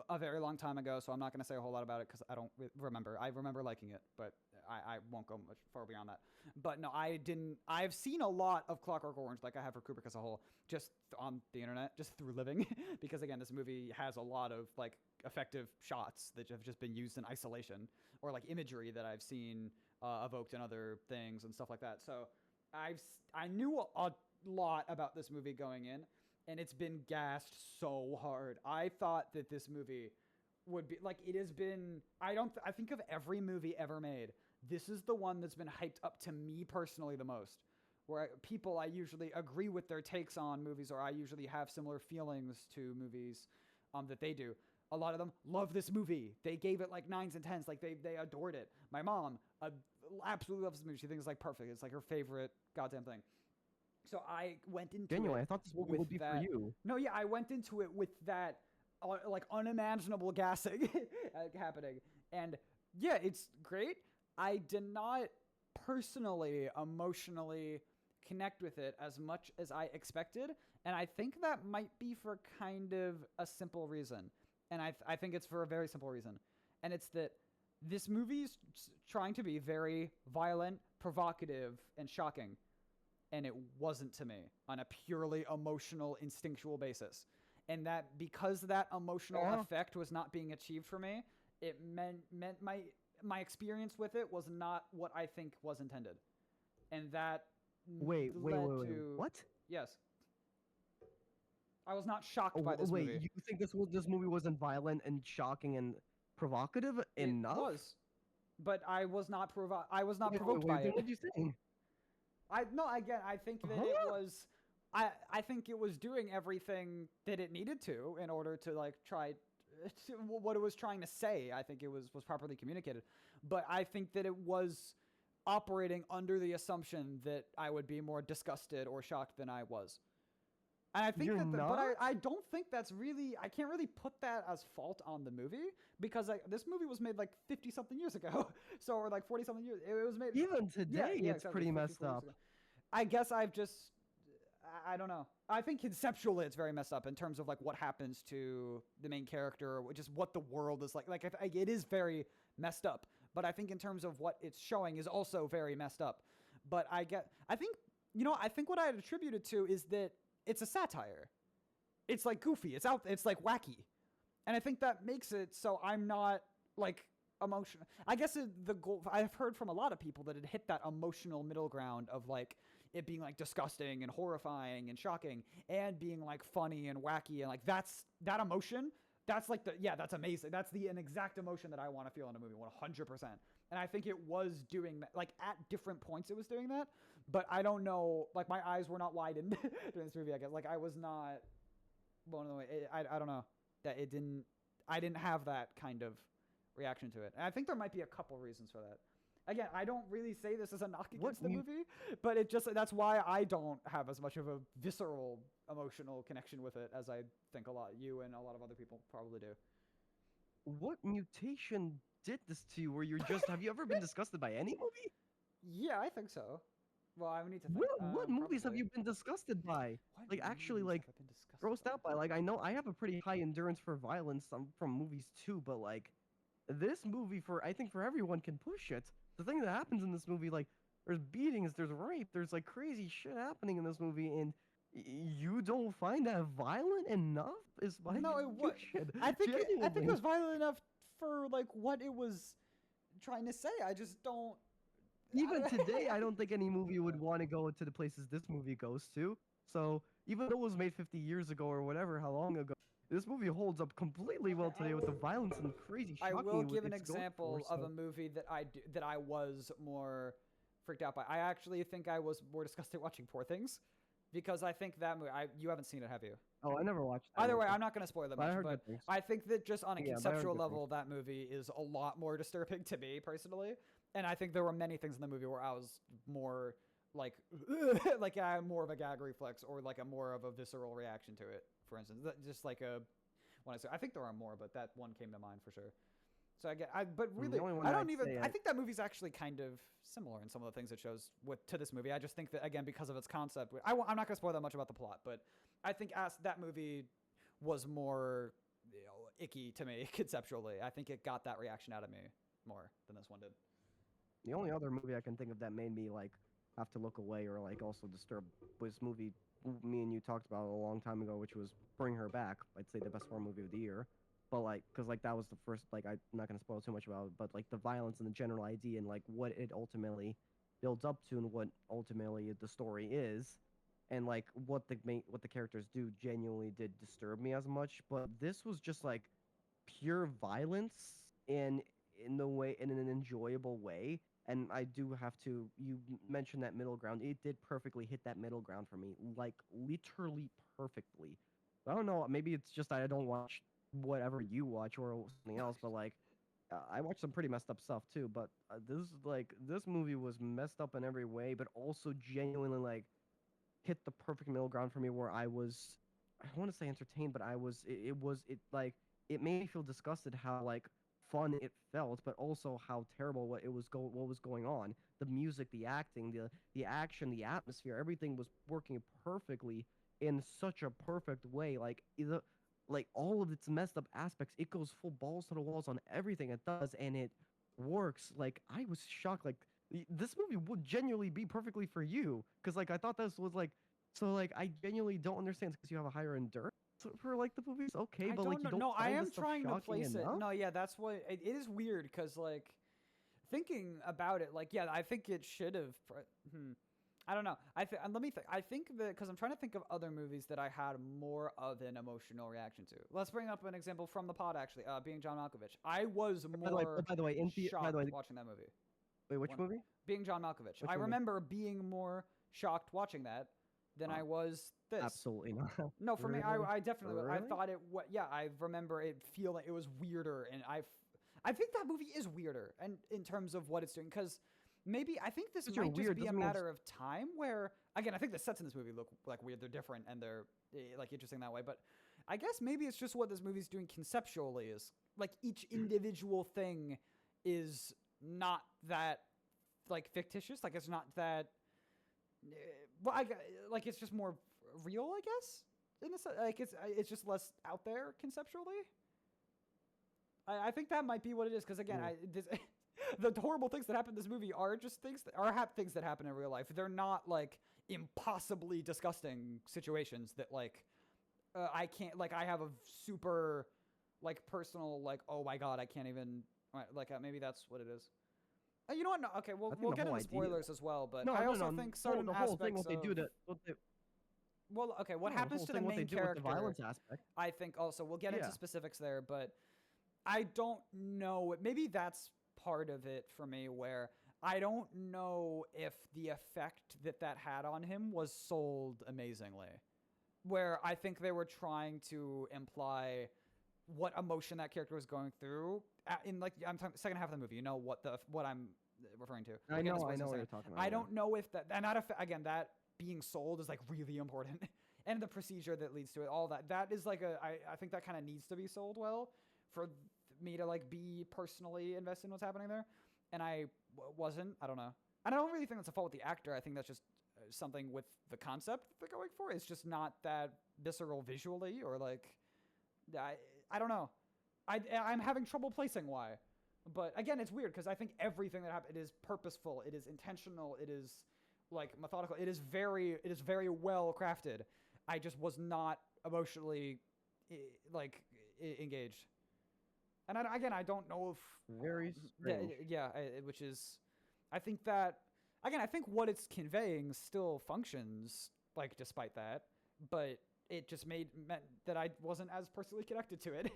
a very long time ago, so I'm not going to say a whole lot about it because I don't remember. I remember liking it, but I won't go much far beyond that. But no, I didn't. I've seen a lot of Clockwork Orange, like I have for Kubrick as a whole, just on the internet, just through living, because again, this movie has a lot of like effective shots that have just been used in isolation, or like imagery that I've seen evoked in other things and stuff like that. So I knew a lot about this movie going in, and it's been gassed so hard. I thought that this movie would be like it has been. I think of every movie ever made, this is the one that's been hyped up to me personally the most. Where I usually agree with their takes on movies, or I usually have similar feelings to movies that they do. A lot of them love this movie. They gave it like 9s and 10s. Like they adored it. My mom absolutely loves this movie. She thinks it's like perfect. It's like her favorite goddamn thing. So I went into Genuinely, it I thought this movie with would be for that. you. No, yeah, I went into it with that like unimaginable gassing happening, and yeah, it's great. I did not personally emotionally connect with it as much as I expected, and I think that might be for kind of a simple reason, and I think it's for a very simple reason, and it's that this movie's trying to be very violent, provocative, and shocking, and it wasn't to me on a purely emotional, instinctual basis. And that because that emotional effect was not being achieved for me, it meant my experience with it was not what I think was intended. And that Wait. led to What? yes. I was not shocked Oh, by this wait. movie. You think this movie wasn't violent and shocking and provocative It enough? was, but I was not provoked by Then it. what do you think? I think that it Huh? was I think it was doing everything that it needed to in order to like try what it was trying to say. I think it was properly communicated, but I think that it was operating under the assumption that I would be more disgusted or shocked than I was. And I think You're but not? I don't think that's really, I can't really put that as fault on the movie because this movie was made like 50 something years ago. So, or like 40 something years. It was made. Even Yeah, today, yeah, it's exactly. pretty 50, messed 40 years up. ago. I guess I don't know. I think conceptually it's very messed up in terms of like what happens to the main character, just what the world is like. It is very messed up. But I think in terms of what it's showing is also very messed up. But I think, I think what I'd attribute it to is that it's a satire. It's like goofy. It's like wacky. And I think that makes it so I'm not like emotional. I guess the goal, I've heard from a lot of people that it hit that emotional middle ground of like it being like disgusting and horrifying and shocking and being like funny and wacky and like that emotion. That's like that's amazing. That's an exact emotion that I want to feel in a movie 100%. And I think it was doing that, like at different points it was doing that, but I don't know, like my eyes were not widened during this movie, I guess. Like I was not blown away. I don't know that I didn't have that kind of reaction to it. And I think there might be a couple reasons for that. Again, I don't really say this as a knock against the movie, but that's why I don't have as much of a visceral emotional connection with it as I think you and a lot of other people probably do. What mutation did this to you where you're just have you ever been disgusted by any movie? Yeah, I think so. Well, I would need to think. What movies have probably. you been disgusted by? What Like actually movies like have I been disgusted grossed out by? Like I know I have a pretty high endurance for violence from movies too, but like this movie I think for everyone can push it. The thing that happens in this movie, like there's beatings, there's rape, there's like crazy shit happening in this movie, and you don't find that violent enough? Is my No, it was. I think it was violent enough for like what it was trying to say. I just don't. Even today, I don't think any movie would want to go to the places this movie goes to. So even though it was made 50 years ago or whatever, how long ago, this movie holds up completely well today with the violence and crazy shocking. I will give an example of a movie that I was more freaked out by. I actually think I was more disgusted watching Poor Things, because I think that movie. You haven't seen it, have you? Oh, I never watched it. Either way, I'm not going to spoil it much, but things. I think that just on a conceptual level, that movie is a lot more disturbing to me personally. And I think there were many things in the movie where I was more like, like I had more of a gag reflex or like a more of a visceral reaction to it. For instance, just like I think there are more, but that one came to mind for sure. So but really, I don't even. I think that movie's actually kind of similar in some of the things it shows to this movie. I just think that again, because of its concept, I'm not going to spoil that much about the plot, but I think that movie was more icky to me conceptually. I think it got that reaction out of me more than this one did. The only other movie I can think of that made me like have to look away or like also disturbed was movie me and you talked about a long time ago, which was Bring Her Back. I'd say the best horror movie of the year. But like, cause like that was the first, like I'm not gonna spoil too much about it, but like the violence and the general idea and like what it ultimately builds up to and what ultimately the story is, and like what the characters do genuinely did disturb me as much. But this was just like pure violence in an enjoyable way. And I do have to, you mentioned that middle ground. It did perfectly hit that middle ground for me, like literally perfectly. I don't know, maybe it's just I don't watch whatever you watch or something else, but like I watch some pretty messed up stuff too. But this movie was messed up in every way, but also genuinely like hit the perfect middle ground for me where I don't want to say entertained, but it made me feel disgusted how like fun it felt, but also how terrible what was going on. The music, the acting, the action, the atmosphere, everything was working perfectly in such a perfect way. Like all of its messed up aspects, it goes full balls to the walls on everything it does, and it works. Like I was shocked. Like this movie would genuinely be perfectly for you, because like I thought this was like so like I genuinely don't understand because you have a higher endurance for like the movies, okay, but like you don't. No, I am this stuff trying to shocking place it. enough? No, yeah, that's what it is weird because like thinking about it, like yeah, I think it should have. I don't know. Let me think. I think that because I'm trying to think of other movies that I had more of an emotional reaction to. Let's bring up an example from the pod actually. Being John Malkovich, I was more by the way, shocked watching that movie. Wait, which movie? Being John Malkovich. Which I movie? remember being more shocked watching that than I was this. Absolutely not. No, for me, I definitely. Really? I thought it. Yeah, I remember it feeling it was weirder, and I think that movie is weirder, and in terms of what it's doing, because maybe I think this might just be a matter of time. Where again, I think the sets in this movie look like weird. They're different, and they're like interesting that way. But I guess maybe it's just what this movie's doing conceptually is like each individual thing is not that like fictitious. Like it's not that. Well, like it's just more real, I guess. In a sense, like it's just less out there conceptually. I think that might be what it is because again, the horrible things that happen in this movie are just things things that happen in real life. They're not like impossibly disgusting situations that like I can't like I have a super like personal like oh my god I can't even like maybe that's what it is. You know what? No, okay, I think we'll the get whole into idea. spoilers as well, but No, I no, also no. think certain The whole aspects thing, what they do of to, well, okay, what no, the happens whole to the thing, what they main do with the character? violence aspect. I think also we'll get into Yeah. specifics there, but I don't know. Maybe that's part of it for me, where I don't know if the effect that had on him was sold amazingly. Where I think they were trying to imply what emotion that character was going through in like I'm talking second half of the movie. You know what I'm referring to. I know what you're talking about. I don't know if that and that again that being sold is like really important, and the procedure that leads to it, all that is like I think that kind of needs to be sold well for me to like be personally invested in what's happening there, and I wasn't. I don't know. And I don't really think that's a fault with the actor. I think that's just something with the concept they're going for. It's just not that visceral visually, or like I don't know. I'm having trouble placing why. But again, it's weird because I think everything that happened, it is purposeful, it is intentional, it is like methodical, it is very well crafted. I just was not emotionally like engaged. And I don't know if Very strange. which is, I think that again, I think what it's conveying still functions like despite that, but it just meant that I wasn't as personally connected to it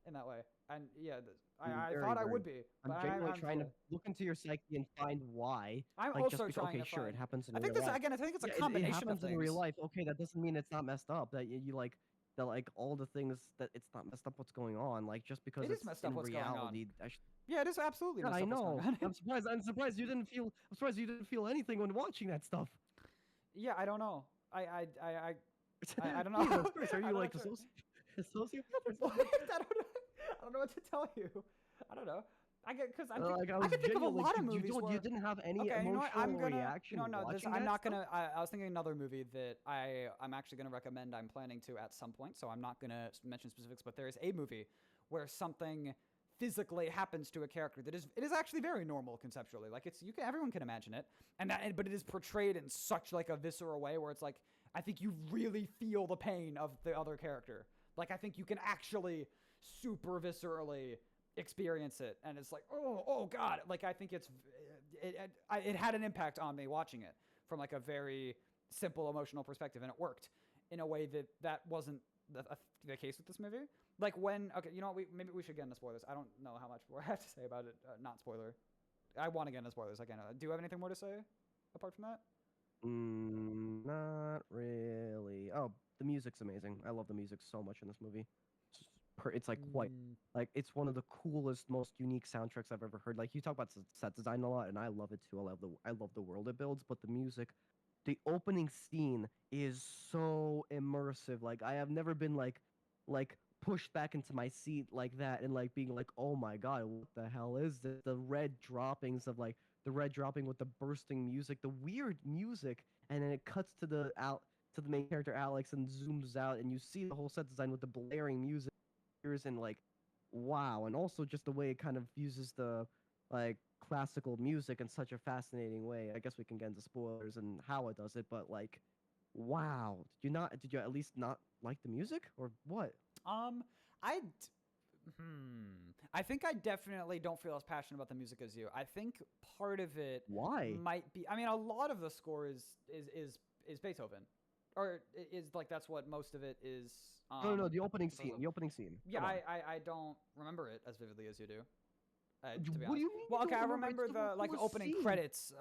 in that way. And yeah, I thought I would be. I'm But genuinely I'm trying to look into your psyche and find why. I'm Like, also just because, trying okay, to sure, find. it happens in I think real this life. again. I think it's a Yeah, combination it happens of things. in real life. Okay, that doesn't mean it's not messed up. That you like that like all the things that it's not messed up what's going on. Like just because It is it's messed up in what's going on. reality. Yeah, it is absolutely Yeah, messed I up what's know. going on. I'm surprised you didn't feel. I'm surprised you didn't feel anything when watching that stuff. Yeah, I don't know. I don't know. Neither, of course. Are you like a sure. sociopath or I something? don't know what to tell you. I don't know. I get because Like, I can think of a lot of you movies where you didn't have any okay, you know what? emotional I'm gonna reaction no no. This watching I'm that not stuff? gonna. I was thinking another movie that I'm actually gonna recommend. I'm planning to at some point, so I'm not gonna mention specifics. But there is a movie where something physically happens to a character that is actually very normal conceptually. Like everyone can imagine it, but it is portrayed in such like a visceral way where it's like I think you really feel the pain of the other character. Like I think you can actually super viscerally experience it, and it's like oh god. Like I think it had an impact on me watching it from like a very simple emotional perspective, and it worked in a way that wasn't the case with this movie. Like when okay, you know what? Maybe we should get into spoilers. I don't know how much more I have to say about it. Not spoiler. I want to get into spoilers. Again, do you have anything more to say apart from that? Not really. Oh, the music's amazing. I love the music so much in this movie. It's like quite like it's one of the coolest, most unique soundtracks I've ever heard. Like you talk about set design a lot, and I love it too. I love the world it builds, but the music, the opening scene is so immersive. Like I have never been like pushed back into my seat like that and like being like, oh my god, what the hell is this? The red droppings of like the red dropping with the bursting music, the weird music, and then it cuts to the main character Alex and zooms out, and you see the whole set design with the blaring music and like wow, and also just the way it kind of uses the like classical music in such a fascinating way. I guess we can get into spoilers and how it does it, but like wow, did you at least not like the music or what? Um, I I think I definitely don't feel as passionate about the music as you. I think part of it Why? might be. I mean, a lot of the score is Beethoven, or is like that's what most of it is. No, the opening scene. The opening scene. Yeah, Come on. I don't remember it as vividly as you do. To be What do honest. you mean? Well, you okay, don't I remember? remember It's the like coolest opening scene. credits.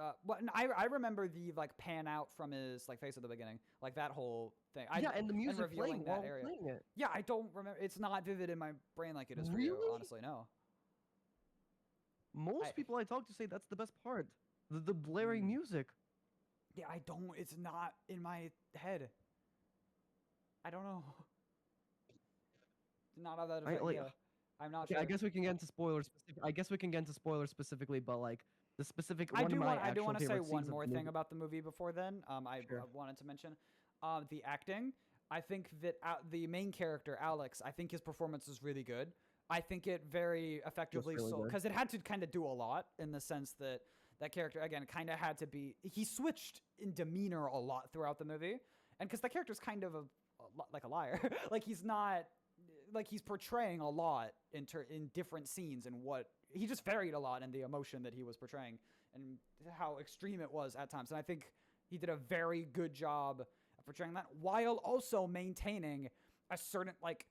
I remember the like pan out from his like face at the beginning, like that whole thing. Yeah, and the music revealing playing while that area. playing it. Yeah, I don't remember. It's not vivid in my brain like it is for you. Really? Honestly, no. Most people I talk to say that's the best part. The blaring music. Yeah, I don't. It's not in my head. I don't know. Not how that affects. Yeah, I'm not Okay, sure. I guess we can get into spoilers. I guess we can get into spoilers specifically, but like the specific. I One do of my want. I do actual want to say favorite one scenes of more the thing movie- about the movie before then. I Sure. wanted to mention, the acting. I think that the main character Alex. I think his performance is really good. I think it very Just effectively really sold good. because it had to kind of do a lot in the sense that that character again kind of had to be he switched in demeanor a lot throughout the movie, and because the character's kind of like a liar, like he's not like he's portraying a lot in different scenes and what he just varied a lot in the emotion that he was portraying and how extreme it was at times, and I think he did a very good job of portraying that while also maintaining a certain like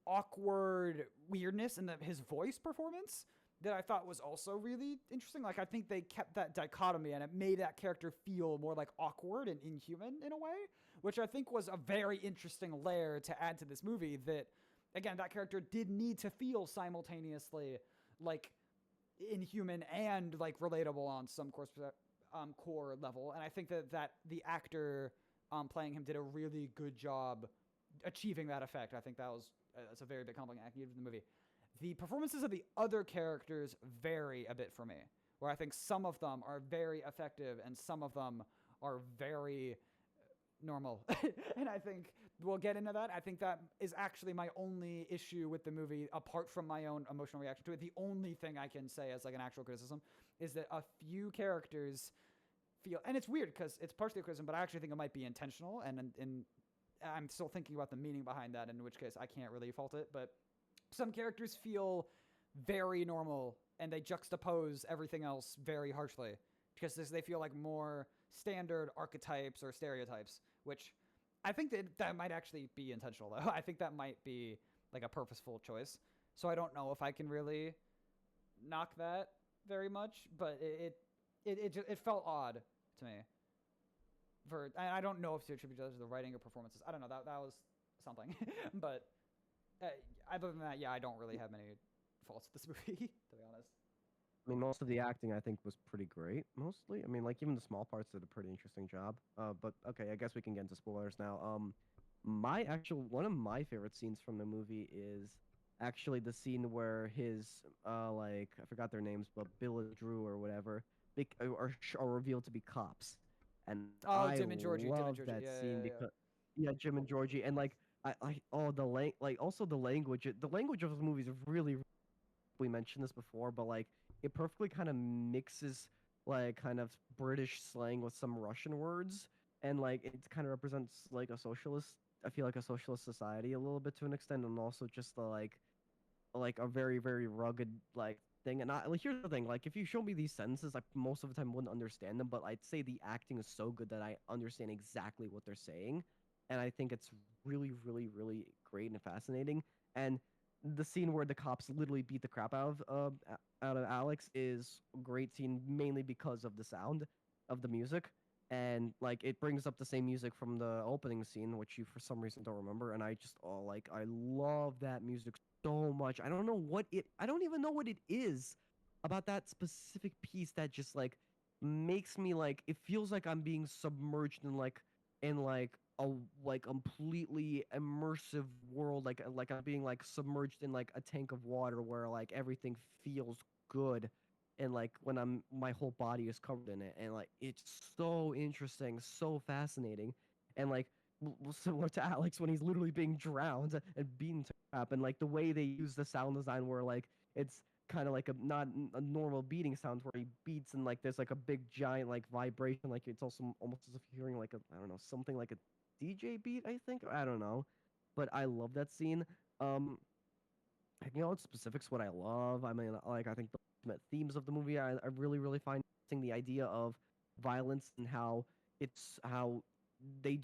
awkward weirdness in his voice performance that I thought was also really interesting. Like, I think they kept that dichotomy and it made that character feel more like awkward and inhuman in a way, which I think was a very interesting layer to add to this movie that, again, that character did need to feel simultaneously like inhuman and like relatable on some core level. And I think that the actor playing him did a really good job achieving that effect. I think that's a very big compliment I can give to the movie. The performances of the other characters vary a bit for me, where I think some of them are very effective and some of them are very normal. And I think we'll get into that. I think that is actually my only issue with the movie, apart from my own emotional reaction to it. The only thing I can say as like an actual criticism is that a few characters feel, and it's weird because it's partially a criticism, but I actually think it might be intentional, and I'm still thinking about the meaning behind that, in which case I can't really fault it, but some characters feel very normal and they juxtapose everything else very harshly because they feel like more standard archetypes or stereotypes, which I think that might actually be intentional though. I think that might be like a purposeful choice. So I don't know if I can really knock that very much, but it felt odd to me. I don't know if to attribute that to the writing or performances. I don't know. That was something, but other than that, yeah, I don't really have many faults with this movie, to be honest. I mean, most of the acting I think was pretty great. Mostly, I mean, like even the small parts did a pretty interesting job. But okay, I guess we can get into spoilers now. My actual one of my favorite scenes from the movie is actually the scene where his like I forgot their names, but Bill and Drew or whatever, are revealed to be cops, and Oh, I Tim and love Georgie, that yeah, scene yeah, yeah. because yeah, Jim and Georgie, and like I oh like also the language of the movie is really we mentioned this before, but like it perfectly kind of mixes like kind of British slang with some Russian words, and like it kind of represents like a socialist. I feel like a socialist society a little bit to an extent, and also just the like a very rugged like thing. And I like here's the thing: like if you show me these sentences, I most of the time wouldn't understand them, but I'd say the acting is so good that I understand exactly what they're saying, and I think it's really great and fascinating. And the scene where the cops literally beat the crap out of Alex is a great scene, mainly because of the sound of the music. And like it brings up the same music from the opening scene, which you for some reason don't remember. And I just like I love that music so much. I don't even know what it is about that specific piece that just like makes me like it feels like I'm being submerged in like a like completely immersive world, like I'm being like submerged in like a tank of water where like everything feels good, and like when I'm my whole body is covered in it, and like it's so interesting, so fascinating. And like similar to Alex when he's literally being drowned and beaten to crap, and like the way they use the sound design where like it's kind of like a not a normal beating sound where he beats and like there's like a big giant like vibration, like it's also almost as if you're hearing like a I don't know something like a DJ beat, I think. I don't know, but I love that scene. Um, you know, specifics what I love. I mean, like I think the ultimate themes of the movie, I really find interesting. The idea of violence and how they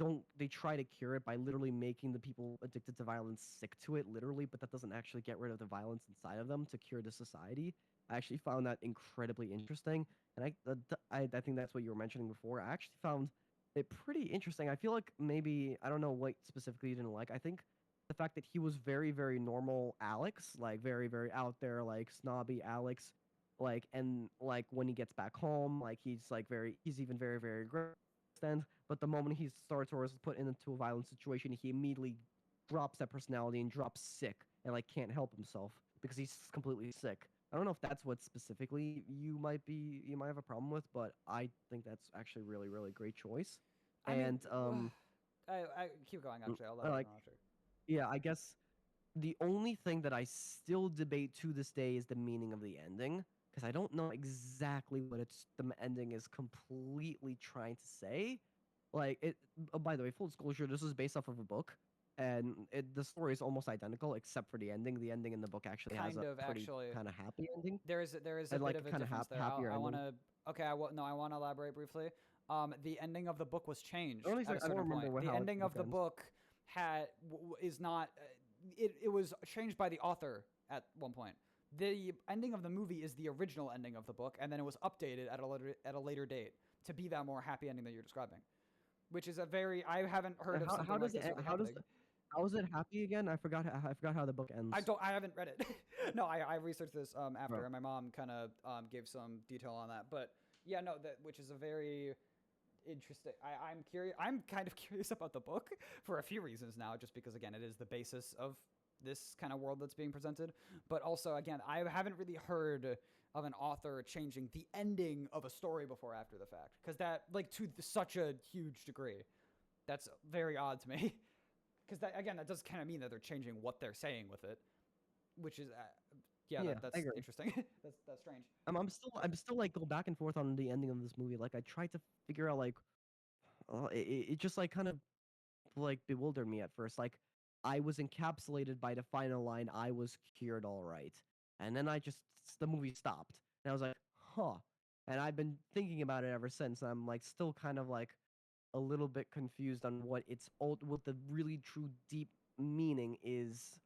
try to cure it by literally making the people addicted to violence sick to it, literally, but that doesn't actually get rid of the violence inside of them to cure the society. I actually found that incredibly interesting, and I think that's what you were mentioning before. I actually found it pretty interesting. I feel like maybe I don't know what specifically you didn't like. I think the fact that he was very normal Alex, like very out there, like snobby Alex, like and like when he gets back home, like he's even very aggressive. But the moment he starts or is put into a violent situation, he immediately drops that personality and drops sick and like can't help himself because he's completely sick. I don't know if that's what specifically you might have a problem with, but I think that's actually really great choice. I mean, And I keep going. Actually, I'll let you like know after. yeah, I guess the only thing that I still debate to this day is the meaning of the ending, because I don't know exactly what the ending is completely trying to say. Like it. Oh, by the way, full disclosure, this is based off of a book, and the story is almost identical except for the ending. The ending in the book actually has Kind a of pretty actually. kind of happy ending, There is a and bit like of a a kind of difference there. happier I want ending. to. Okay, no, I want to elaborate briefly. The ending of the book was changed I don't, at a I don't certain remember point. The how the ending book of the ends. book is not. It was changed by the author at one point. The ending of the movie is the original ending of the book, and then it was updated at a later date to be that more happy ending that you're describing. Which is a very I haven't heard of How something does like it this really how does happening. how is it happy again? I forgot how the book ends. I haven't read it. No, I researched this after, Bro. and my mom kind of gave some detail on that. But yeah, no, that which is a very interesting. I'm curious. I'm kind of curious about the book for a few reasons now, just because again, it is the basis of this kind of world that's being presented. But also, again, I haven't really heard of an author changing the ending of a story before after the fact, because that like to such a huge degree, that's very odd to me. Because that again, that does kind of mean that they're changing what they're saying with it, which is yeah, Yeah, I that's agree. interesting. That's strange. I'm still like go back and forth on the ending of this movie. Like I tried to figure out like it just like kind of like bewildered me at first. Like I was encapsulated by the final line, "I was cured, all right," and then I just the movie stopped, and I was like, "Huh," and I've been thinking about it ever since. And I'm like still kind of like a little bit confused on what the really true deep meaning is,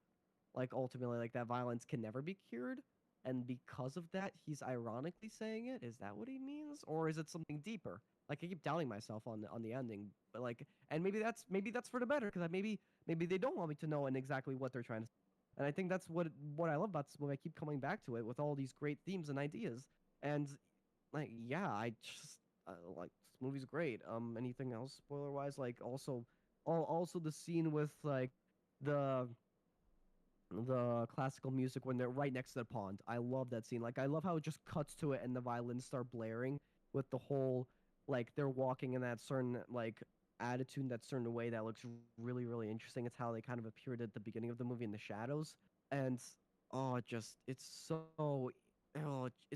like ultimately like that violence can never be cured, and because of that he's ironically saying it. Is that what he means, or is it something deeper? Like I keep doubting myself on the ending, but like, and maybe that's for the better, because maybe they don't want me to know and exactly what they're trying to say. And I think that's what I love about this movie. I keep coming back to it with all these great themes and ideas. And like yeah, I just like this movie's great. Anything else spoiler wise? Like also the scene with like the classical music when they're right next to the pond. I love that scene. Like I love how it just cuts to it and the violins start blaring with the whole like they're walking in that certain like attitude, that certain way that looks really interesting. It's how they kind of appeared at the beginning of the movie in the shadows. And oh, it's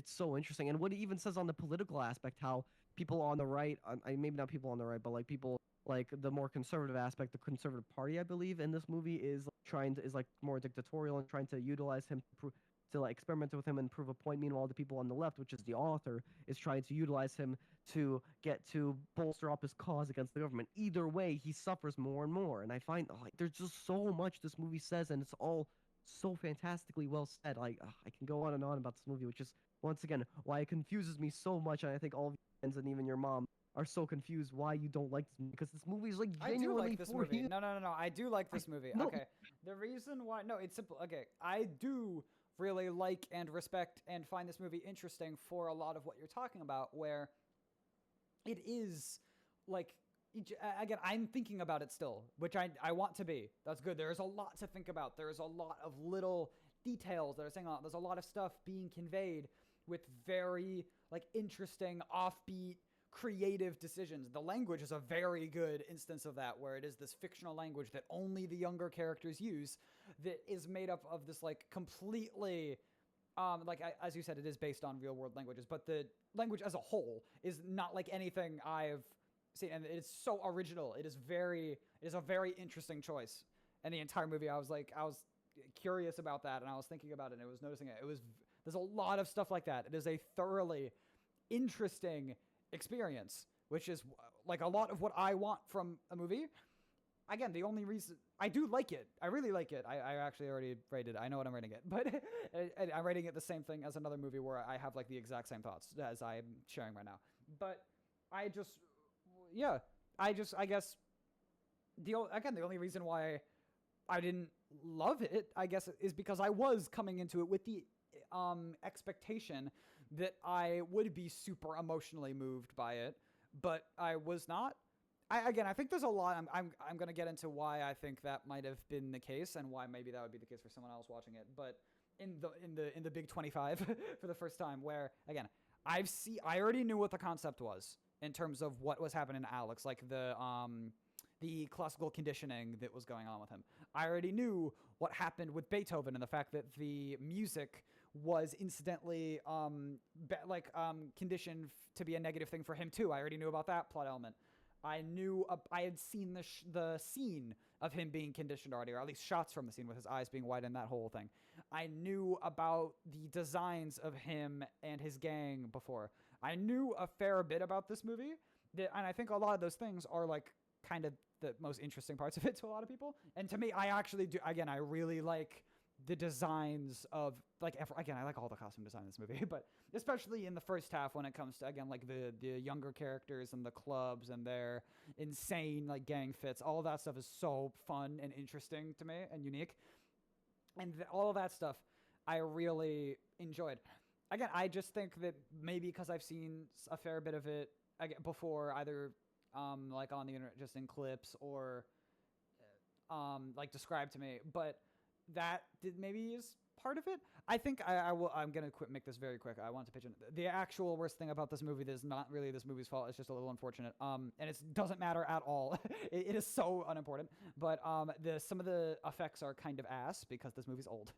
so interesting. And what it even says on the political aspect, how people on the right, maybe not people on the right, but like people like the more conservative aspect, the conservative party, I believe, in this movie is is like more dictatorial and trying to utilize him to like experiment with him and prove a point. Meanwhile, the people on the left, which is the author, is trying to utilize him to get to bolster up his cause against the government. Either way, he suffers more and more. And I find like there's just so much this movie says, and it's all so fantastically well said. Like I can go on and on about this movie, which is once again why it confuses me so much. And I think all of your friends and even your mom are so confused why you don't like this movie, because this movie is like I do like genuinely this for movie. you. No. I do like I this movie. no Okay. The reason why, no, it's simple. Okay. I do really like and respect and find this movie interesting for a lot of what you're talking about, where it is like, again, I'm thinking about it still, which I want to be. That's good. There's a lot to think about. There's a lot of little details that are saying a lot. There's a lot of stuff being conveyed with very like interesting, offbeat, creative decisions. The language is a very good instance of that, where it is this fictional language that only the younger characters use, that is made up of this like completely as you said, it is based on real world languages, but the language as a whole is not like anything I've seen, and it's so original. It is a very interesting choice. And the entire movie, I was curious about that, and I was thinking about it, and I was noticing it. There's a lot of stuff like that. It is a thoroughly interesting experience, which is like a lot of what I want from a movie. Again, the only reason I do like it, I really like it. I actually already rated it. I know what I'm rating it, but I'm rating it the same thing as another movie where I have like the exact same thoughts as I'm sharing right now. But I just, yeah, I guess the only reason why I didn't love it, I guess, is because I was coming into it with the expectation that I would be super emotionally moved by it, but I was not. I think there's a lot. I'm gonna get into why I think that might have been the case and why maybe that would be the case for someone else watching it. But in the big 25 for the first time, where again I already knew what the concept was in terms of what was happening to Alex, like the classical conditioning that was going on with him. I already knew what happened with Beethoven and the fact that the music was incidentally conditioned to be a negative thing for him too. I already knew about that plot element. I knew I had seen the scene of him being conditioned already, or at least shots from the scene with his eyes being wide and that whole thing. I knew about the designs of him and his gang before. I knew a fair bit about this movie, and I think a lot of those things are like kind of the most interesting parts of it to a lot of people. And to me, I actually do. Again, I really like the designs of again, I like all the costume design in this movie, but especially in the first half when it comes to again like the younger characters and the clubs and their insane like gang fits. All of that stuff is so fun and interesting to me and unique, and all of that stuff I really enjoyed. Again, I just think that maybe because I've seen a fair bit of it before, either like on the internet, just in clips, or like described to me, but that maybe is part of it. I think I'm gonna make this very quick. I want to pitch in the actual worst thing about this movie that is not really this movie's fault. It's just a little unfortunate. And it doesn't matter at all. it is so unimportant. But some of the effects are kind of ass because this movie's old.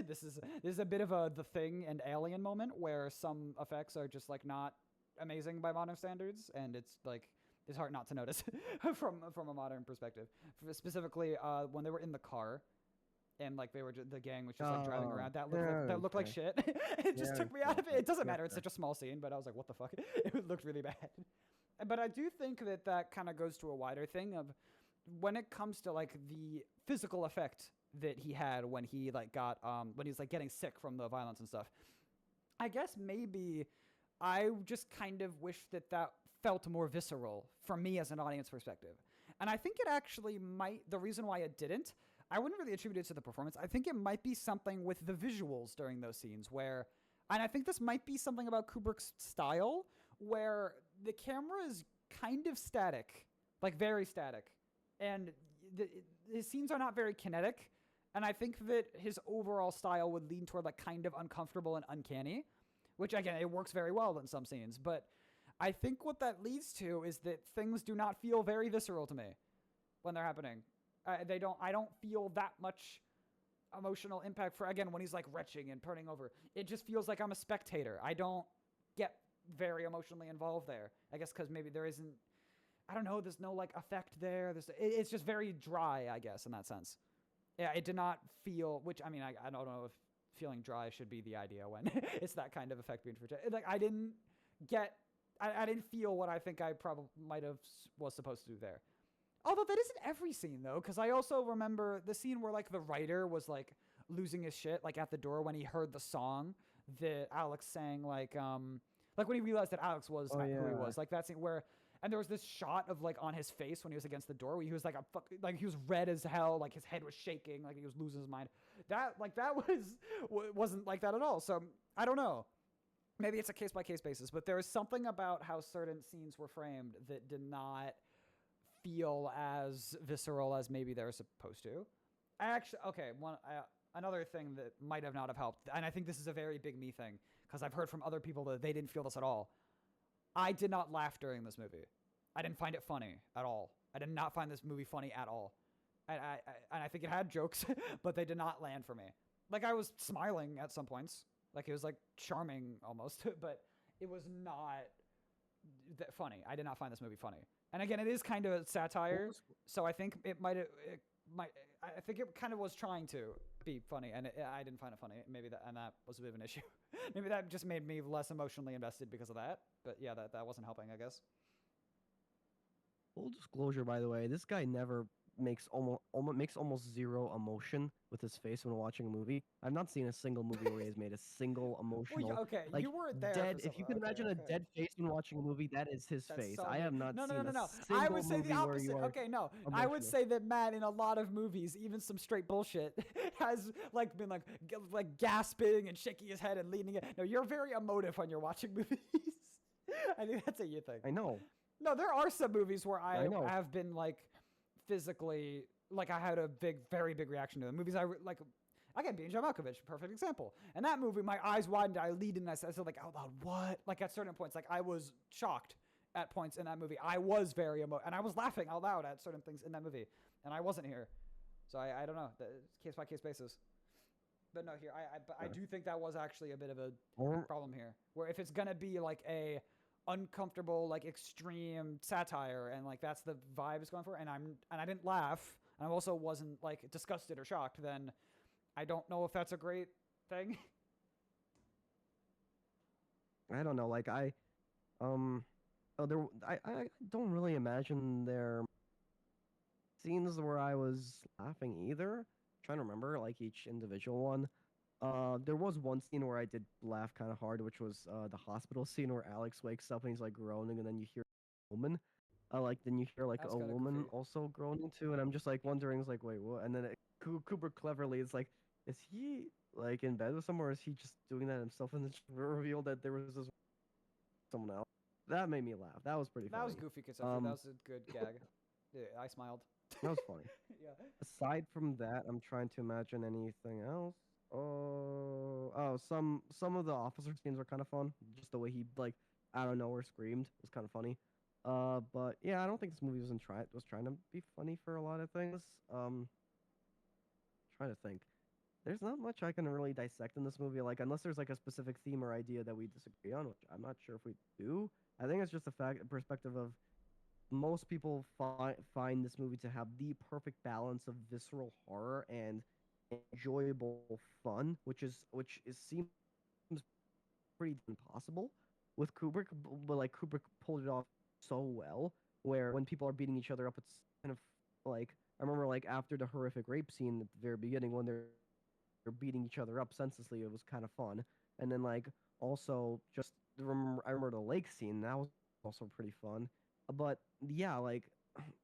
This is a bit of the Thing and Alien moment where some effects are just like not amazing by modern standards, and it's like it's hard not to notice from a modern perspective. Specifically, when they were in the car. And like they were the gang was just like driving around. That looked like shit. It just took me out of it. It doesn't matter. It's such a small scene, but I was like, what the fuck? It looked really bad. But I do think that kind of goes to a wider thing of when it comes to like the physical effect that he had when he like got when he was like getting sick from the violence and stuff. I guess maybe I just kind of wish that felt more visceral for me as an audience perspective. And I think it actually might. The reason why it didn't. I wouldn't really attribute it to the performance. I think it might be something with the visuals during those scenes where, and I think this might be something about Kubrick's style, where the camera is kind of static, like very static. And his scenes are not very kinetic. And I think that his overall style would lean toward like kind of uncomfortable and uncanny, which again, it works very well in some scenes. But I think what that leads to is that things do not feel very visceral to me when they're happening. I don't feel that much emotional impact for, again, when he's like retching and turning over. It just feels like I'm a spectator. I don't get very emotionally involved there. I guess because maybe there isn't, I don't know, there's no like effect there. It's just very dry, I guess, in that sense. Yeah, it did not feel, which, I mean, I don't know if feeling dry should be the idea when it's that kind of effect being projected. Like, I didn't feel what I think I probably was supposed to do there. Although that isn't every scene, though, because I also remember the scene where, like, the writer was, like, losing his shit, like, at the door when he heard the song that Alex sang, like when he realized that Alex was not who he was. Like, that scene where, and there was this shot of, like, on his face when he was against the door where he was, like, he was red as hell, like, his head was shaking, like, he was losing his mind. That wasn't like that at all. So, I don't know. Maybe it's a case-by-case basis, but there was something about how certain scenes were framed that did not feel as visceral as maybe they're supposed to. Actually, okay, another thing that might have not have helped, and I think this is a very big me thing, because I've heard from other people that they didn't feel this at all. I did not laugh during this movie. I didn't find it funny at all. I did not find this movie funny at all. And I think it had jokes, but they did not land for me. Like, I was smiling at some points. Like, it was, like, charming almost, but it was not that funny. I did not find this movie funny. And again, it is kind of a satire, so I think I think it kind of was trying to be funny, and I didn't find it funny. Maybe that was a bit of an issue. Maybe that just made me less emotionally invested because of that. But yeah, that wasn't helping, I guess. Full disclosure, by the way, this guy never makes almost zero emotion with his face when watching a movie. I've not seen a single movie where he has made a single emotional. Well, okay, like, you weren't there. Dead. If you can imagine a dead face when watching a movie, that is his face. So I have not no, seen no. a single I would say movie the where you opposite. are Okay, no. emotional. I would say that Matt, in a lot of movies, even some straight bullshit, has like been like gasping and shaking his head and leaning it. No, you're very emotive when you're watching movies. I think that's a you thing. I know. No, there are some movies where I have been like physically, like I had a very big reaction to the movies. Like, again, being John Malkovich, perfect example. And that movie, my eyes widened, I leaned and I said like out loud, what? Like at certain points, like I was shocked at points in that movie. I was very and I was laughing out loud at certain things in that movie, and I wasn't here, so I don't know, case by case basis. But no, here but I do think that was actually a bit of a problem here, where if it's gonna be like a uncomfortable, like extreme satire, and like that's the vibe it's going for, and I didn't laugh, and I also wasn't like disgusted or shocked, then I don't know if that's a great thing. I don't know. Like I don't really imagine there scenes where I was laughing either. Trying to remember like each individual one. There was one scene where I did laugh kind of hard, which was the hospital scene where Alex wakes up and he's like groaning, and then you hear a woman. Then you hear like That's a kind of woman goofy. also groaning too, and I'm just like wondering, it's like, wait, what? And then Kubrick cleverly is like, is he like in bed with someone, or is he just doing that himself? And then revealed that there was this someone else. That made me laugh. That was pretty That was funny. goofy conceptually. That was a good gag. Yeah, I smiled. That was funny. Yeah. Aside from that, I'm trying to imagine anything else. Some of the officer scenes were kind of fun. Just the way he like out of nowhere screamed was kind of funny. But yeah, I don't think this movie was trying to be funny for a lot of things. Trying to think. There's not much I can really dissect in this movie, like unless there's like a specific theme or idea that we disagree on, which I'm not sure if we do. I think it's just the perspective of most people find this movie to have the perfect balance of visceral horror and enjoyable fun, which seems pretty impossible with Kubrick, but like Kubrick pulled it off so well. Where when people are beating each other up, it's kind of like I remember like after the horrific rape scene at the very beginning when they're beating each other up senselessly, it was kind of fun. And then like also just I remember the lake scene that was also pretty fun. But yeah, like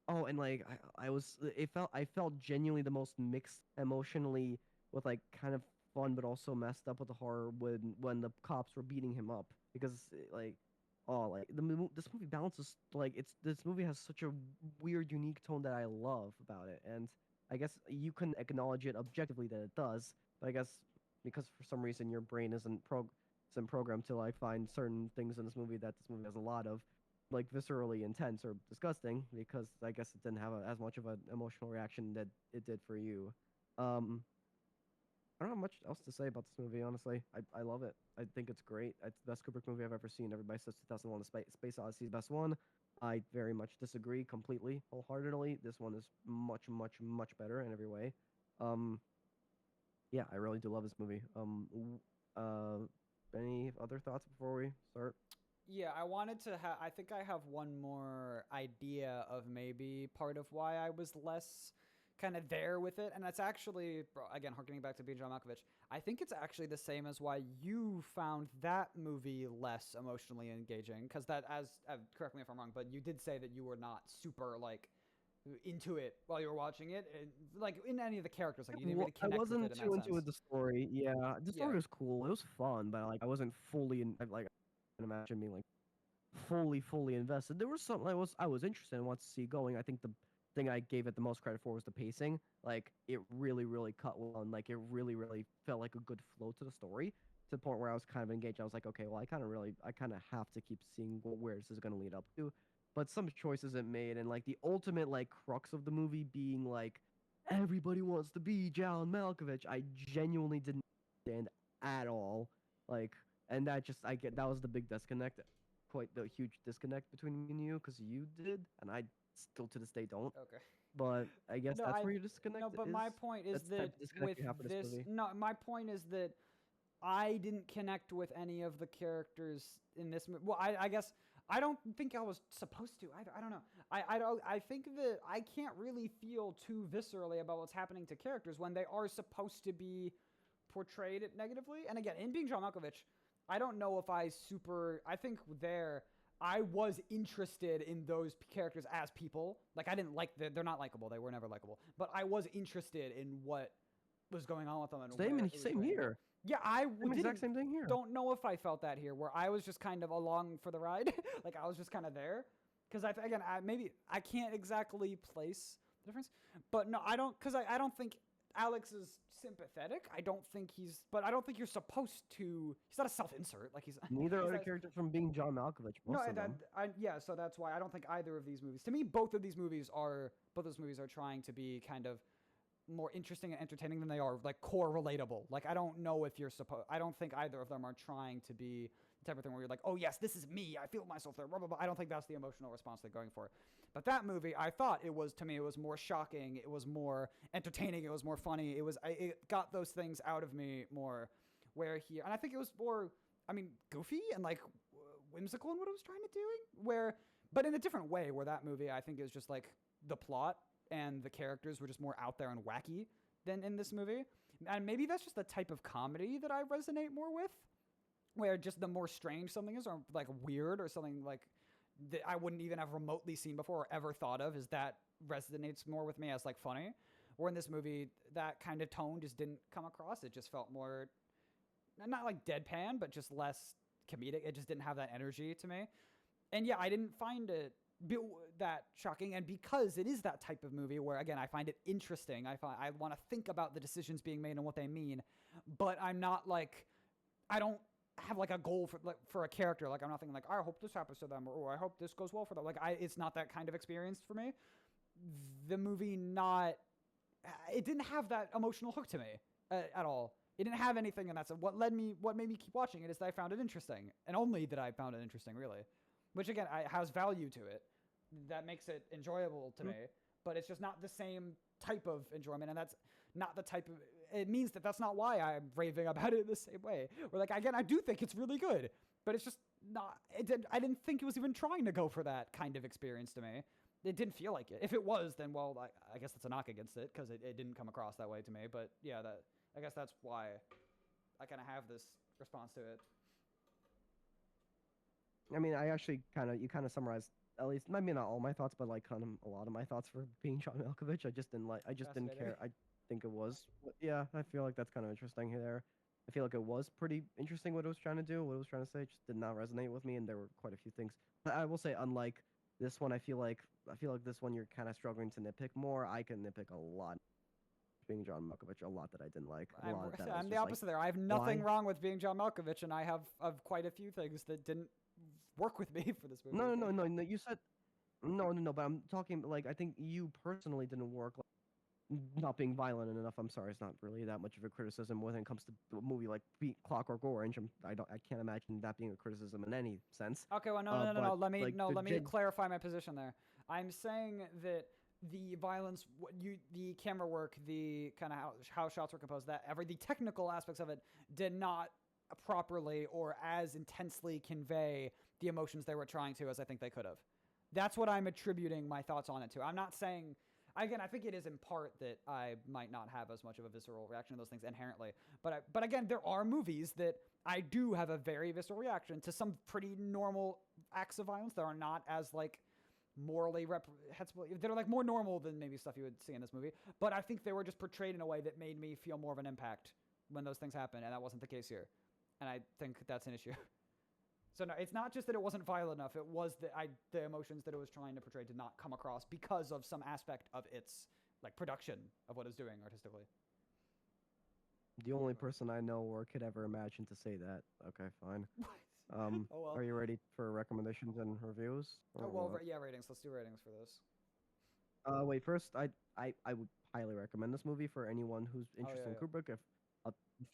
oh, and like I felt genuinely the most mixed emotionally with like kind of fun but also messed up with the horror when the cops were beating him up because like oh like this movie balances like this movie has such a weird unique tone that I love about it, and I guess you can acknowledge it objectively that it does, but I guess because for some reason your brain isn't programmed to like find certain things in this movie that this movie has a lot of, like viscerally intense or disgusting, because I guess it didn't have as much of an emotional reaction that it did for you. Um, I don't have much else to say about this movie, honestly. I love it. I think it's great. It's the best Kubrick movie I've ever seen. Everybody says 2001: Space Odyssey is the best one. I very much disagree completely, wholeheartedly. This one is much, much, much better in every way. Um, yeah, I really do love this movie. Any other thoughts before we start? Yeah, I wanted to have. I think I have one more idea of maybe part of why I was less kind of there with it, and that's actually again harkening back to being John Malkovich. I think it's actually the same as why you found that movie less emotionally engaging, because that, as correct me if I'm wrong, but you did say that you were not super like into it while you were watching it, and, like in any of the characters, like you didn't really I connect with wasn't it in too that into sense. the story. Yeah, the Yeah. story was cool. It was fun, but like I wasn't fully in. Like I can imagine being like fully invested. There was something I was interested in, wanted to see going. I think the thing I gave it the most credit for was the pacing. Like it really cut well, and like it really felt like a good flow to the story to the point where I was kind of engaged. I was like, okay, well, I kind of have to keep seeing where this is going to lead up to. But some choices it made, and like the ultimate like crux of the movie being like everybody wants to be John Malkovich, I genuinely didn't understand at all. Like, and that just I get that was the big disconnect, quite the huge disconnect between me and you, because you did, and I still to this day don't. Okay. But I guess No, that's I where your no, disconnect but is. my point is That's the type that of disconnect with you have for this this, movie. no, my point is that I didn't connect with any of the characters in this movie. Well, I guess I don't think I was supposed to. I don't know. I don't. I think that I can't really feel too viscerally about what's happening to characters when they are supposed to be portrayed negatively. And again, in being John Malkovich, I don't know if I super. I think there I was interested in those characters as people. Like I didn't like they're not likable. They were never likable. But I was interested in what was going on with them and where it was Same going. here. Yeah, I Same didn't. exact same thing here. Don't know if I felt that here, where I was just kind of along for the ride. Like I was just kind of there, because again maybe I can't exactly place the difference, but no, I don't, because I don't think Alex is sympathetic. I don't think but I don't think you're supposed to. He's not a self-insert. Like he's Neither he's are the not, characters from Being John Malkovich. no, Most of them. yeah. So that's why I don't think either of these movies. To me, both those movies are trying to be kind of more interesting and entertaining than they are like core relatable. Like I don't know if you're supposed. I don't think either of them are trying to be the type of thing where you're like, oh yes, this is me. I feel myself there. Blah blah blah. I don't think that's the emotional response they're going for. But that movie, I thought it was, to me, it was more shocking. It was more entertaining. It was more funny. It got those things out of me more. Where here, and I think it was more, I mean, goofy and like whimsical in what it was trying to do. But in a different way. Where that movie, I think, is just like the plot and the characters were just more out there and wacky than in this movie. And maybe that's just the type of comedy that I resonate more with, where just the more strange something is, or like weird, or something like that I wouldn't even have remotely seen before or ever thought of, is that resonates more with me as like funny. Where in this movie, that kind of tone just didn't come across. It just felt more, not like deadpan, but just less comedic. It just didn't have that energy to me. And yeah, I didn't find it that shocking. And because it is that type of movie where, again, I find it interesting. I want to think about the decisions being made and what they mean. But I'm not like, I don't have like a goal for a character. Like I'm not thinking like, I hope this happens to them, or I hope this goes well for them. Like it's not that kind of experience for me. The movie it didn't have that emotional hook to me at all. It didn't have anything, and that's what made me keep watching it, is that I found it interesting, and only that I found it interesting, really. Which again, has value to it. That makes it enjoyable to me, but it's just not the same type of enjoyment, and that's not the type of. It means that's not why I'm raving about it the same way. Or like, again, I do think it's really good, but it's just not. I didn't think it was even trying to go for that kind of experience to me. It didn't feel like it. If it was, then well, I guess that's a knock against it, because it didn't come across that way to me. But yeah, I guess that's why I kind of have this response to it. I mean, you kind of summarized, at least, maybe not all my thoughts, but like kind of a lot of my thoughts for Being John Malkovich. I just didn't care. I think it was, yeah, I feel like that's kind of interesting there. I feel like it was pretty interesting what it was trying to do, what it was trying to say. It just did not resonate with me, and there were quite a few things. But I will say, unlike this one, I feel like this one you're kind of struggling to nitpick more. I can nitpick a lot. Being John Malkovich, a lot that I didn't like. I'm the opposite there. I have nothing wrong with Being John Malkovich, and I have quite a few things that didn't work with me for this movie. No. You said no. But I'm talking like, I think you personally didn't work. Like, not being violent enough. I'm sorry, it's not really that much of a criticism when it comes to a movie like Clockwork Orange. I can't imagine that being a criticism in any sense. Okay, well, no. Let me clarify my position there. I'm saying that the violence, the camera work, the kind of how shots were composed, the technical aspects of it did not properly or as intensely convey the emotions they were trying to as I think they could have. That's what I'm attributing my thoughts on it to. I'm not saying, again, I think it is in part that I might not have as much of a visceral reaction to those things inherently. But again, there are movies that I do have a very visceral reaction to, some pretty normal acts of violence that are not as like morally reprehensible. They're like more normal than maybe stuff you would see in this movie. But I think they were just portrayed in a way that made me feel more of an impact when those things happen, and that wasn't the case here. And I think that's an issue. So no, it's not just that it wasn't violent enough. It was that the emotions that it was trying to portray did not come across because of some aspect of its like production of what it's doing artistically. The only person I know or could ever imagine to say that. Okay, fine. Oh, well. Are you ready for recommendations and reviews? Yeah, ratings. Let's do ratings for this. Wait, first, I would highly recommend this movie for anyone who's interested in Kubrick. If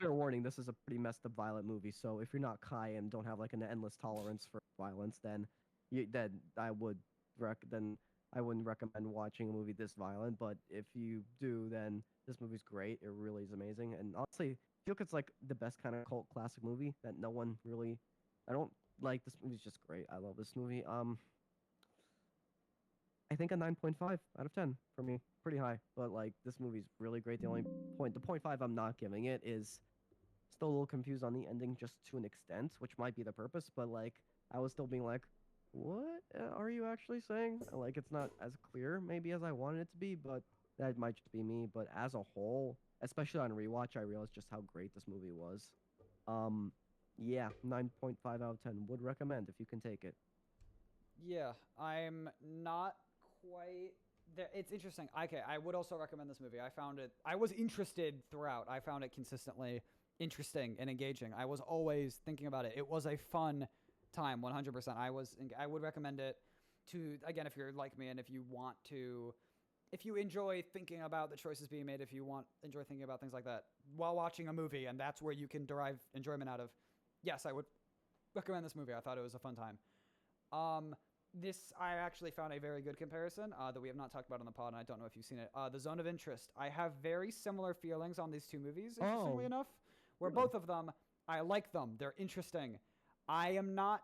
fair warning, this is a pretty messed up, violent movie. So if you're not Kai and don't have like an endless tolerance for violence, then I wouldn't recommend watching a movie this violent. But if you do, then this movie's great. It really is amazing. And honestly, I feel like it's like the best kind of cult classic movie that no one really. I don't like. This movie's just great. I love this movie. I think a 9.5 out of 10 for me. Pretty high, but like this movie's really great. The point 5 I'm not giving it is still a little confused on the ending, just to an extent, which might be the purpose, but like I was still being like, what are you actually saying? Like it's not as clear maybe as I wanted it to be, but that might just be me. But as a whole, especially on rewatch, I realized just how great this movie was. Yeah, 9.5 out of 10 would recommend if you can take it. Yeah, I'm not quite It's interesting. Okay, I would also recommend this movie. I found it. I was interested throughout. I found it consistently interesting and engaging. I was always thinking about it. It was a fun time, 100%. I would recommend it to, again, if you're like me and if you want to, if you enjoy thinking about the choices being made, if you enjoy thinking about things like that while watching a movie, and that's where you can derive enjoyment out of. Yes, I would recommend this movie. I thought it was a fun time. This I actually found a very good comparison that we have not talked about on the pod, and I don't know if you've seen it. The Zone of Interest. I have very similar feelings on these two movies, interestingly Oh, enough, where really? both of them, I like them. They're interesting. I am not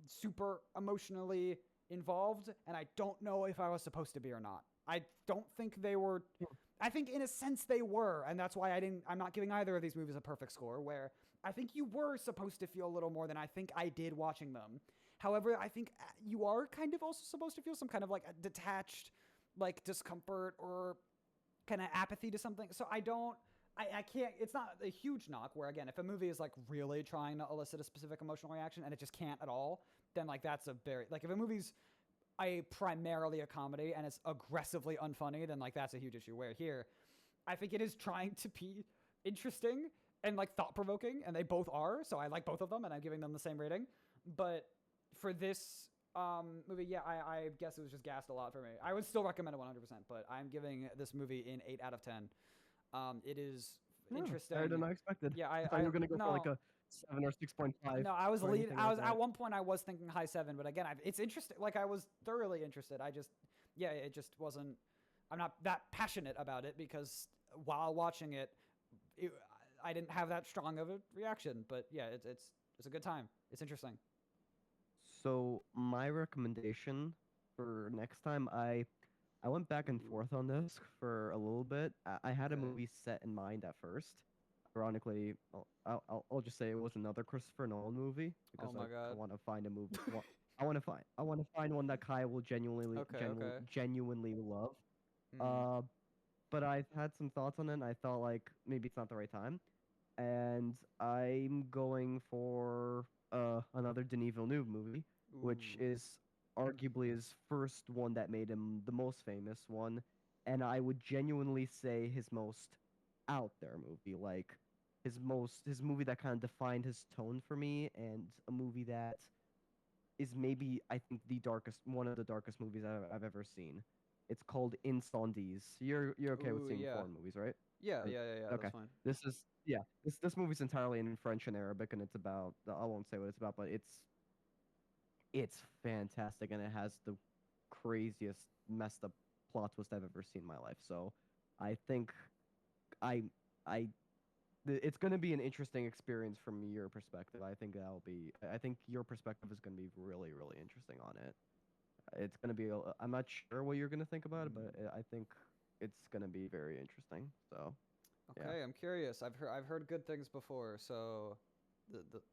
super emotionally involved, and I don't know if I was supposed to be or not. I don't think they were. I think in a sense they were, and that's why I'm not giving either of these movies a perfect score. Where I think you were supposed to feel a little more than I think I did watching them. However, I think you are kind of also supposed to feel some kind of like a detached, like discomfort or kind of apathy to something. So I can't, it's not a huge knock where, again, if a movie is like really trying to elicit a specific emotional reaction and it just can't at all, then like that's a very, like if a movie's primarily a comedy and it's aggressively unfunny, then like that's a huge issue. Where here, I think it is trying to be interesting and like thought provoking, and they both are. So I like both of them, and I'm giving them the same rating. But for this movie, yeah, I guess it was just gassed a lot for me. I would still recommend it 100%, but I'm giving this movie an 8 out of 10. It is No, interesting. better than I expected. Yeah, I thought you were gonna go for like no, a 7 or 6.5 no, I was or lead. anything I like was at that. one point I was thinking high 7, but again, it's interesting. Like I was thoroughly interested. I just, yeah, it just wasn't. I'm not that passionate about it because while watching it, I didn't have that strong of a reaction. But yeah, it's a good time. It's interesting. So my recommendation for next time, I went back and Ooh, forth on this for a little bit. I had a okay. movie set in mind at first. Ironically, I'll just say it was another Christopher Nolan movie because Oh my I god. want to find a movie. I want to find one that Kai will Okay, okay. genuinely love. Hmm. Uh, but I've had some thoughts on it, and I thought like maybe it's not the right time. And I'm going for another Denis Villeneuve movie, which Ooh. is arguably his first one that made him the most famous one, and I would genuinely say his most out there movie, like his movie that kind of defined his tone for me, and a movie that is maybe I think the darkest one of the darkest movies I've ever seen. It's called Incendies. You're okay with Ooh, seeing yeah. foreign movies, right? Yeah, Or- yeah, yeah, yeah. Okay. That's fine. This is yeah. This movie's entirely in French and Arabic, and it's about I won't say what it's about, but it's fantastic, and it has the craziest messed up plot twist I've ever seen in my life. So, I think I I it's going to be an interesting experience from your perspective. I think that'll be. I think your perspective is going to be really interesting on it. It's going to be. I'm not sure what you're going to think about it, but Hmm. I think it's going to be very interesting. So, yeah. Okay, I'm curious. I've heard good things before, so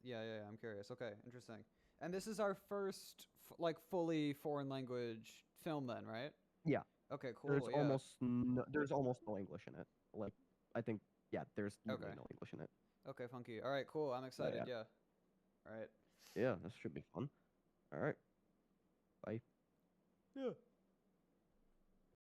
yeah, I'm curious. Okay, interesting. And this is our first like fully foreign language film then, right? Yeah. Okay, cool. Yeah. There's almost no English in it. Like I think yeah, there's Okay. literally no English in it. Okay, funky. All right, cool. I'm But excited. yeah. Yeah. All right. Yeah, this should be fun. All right. Bye. Yeah.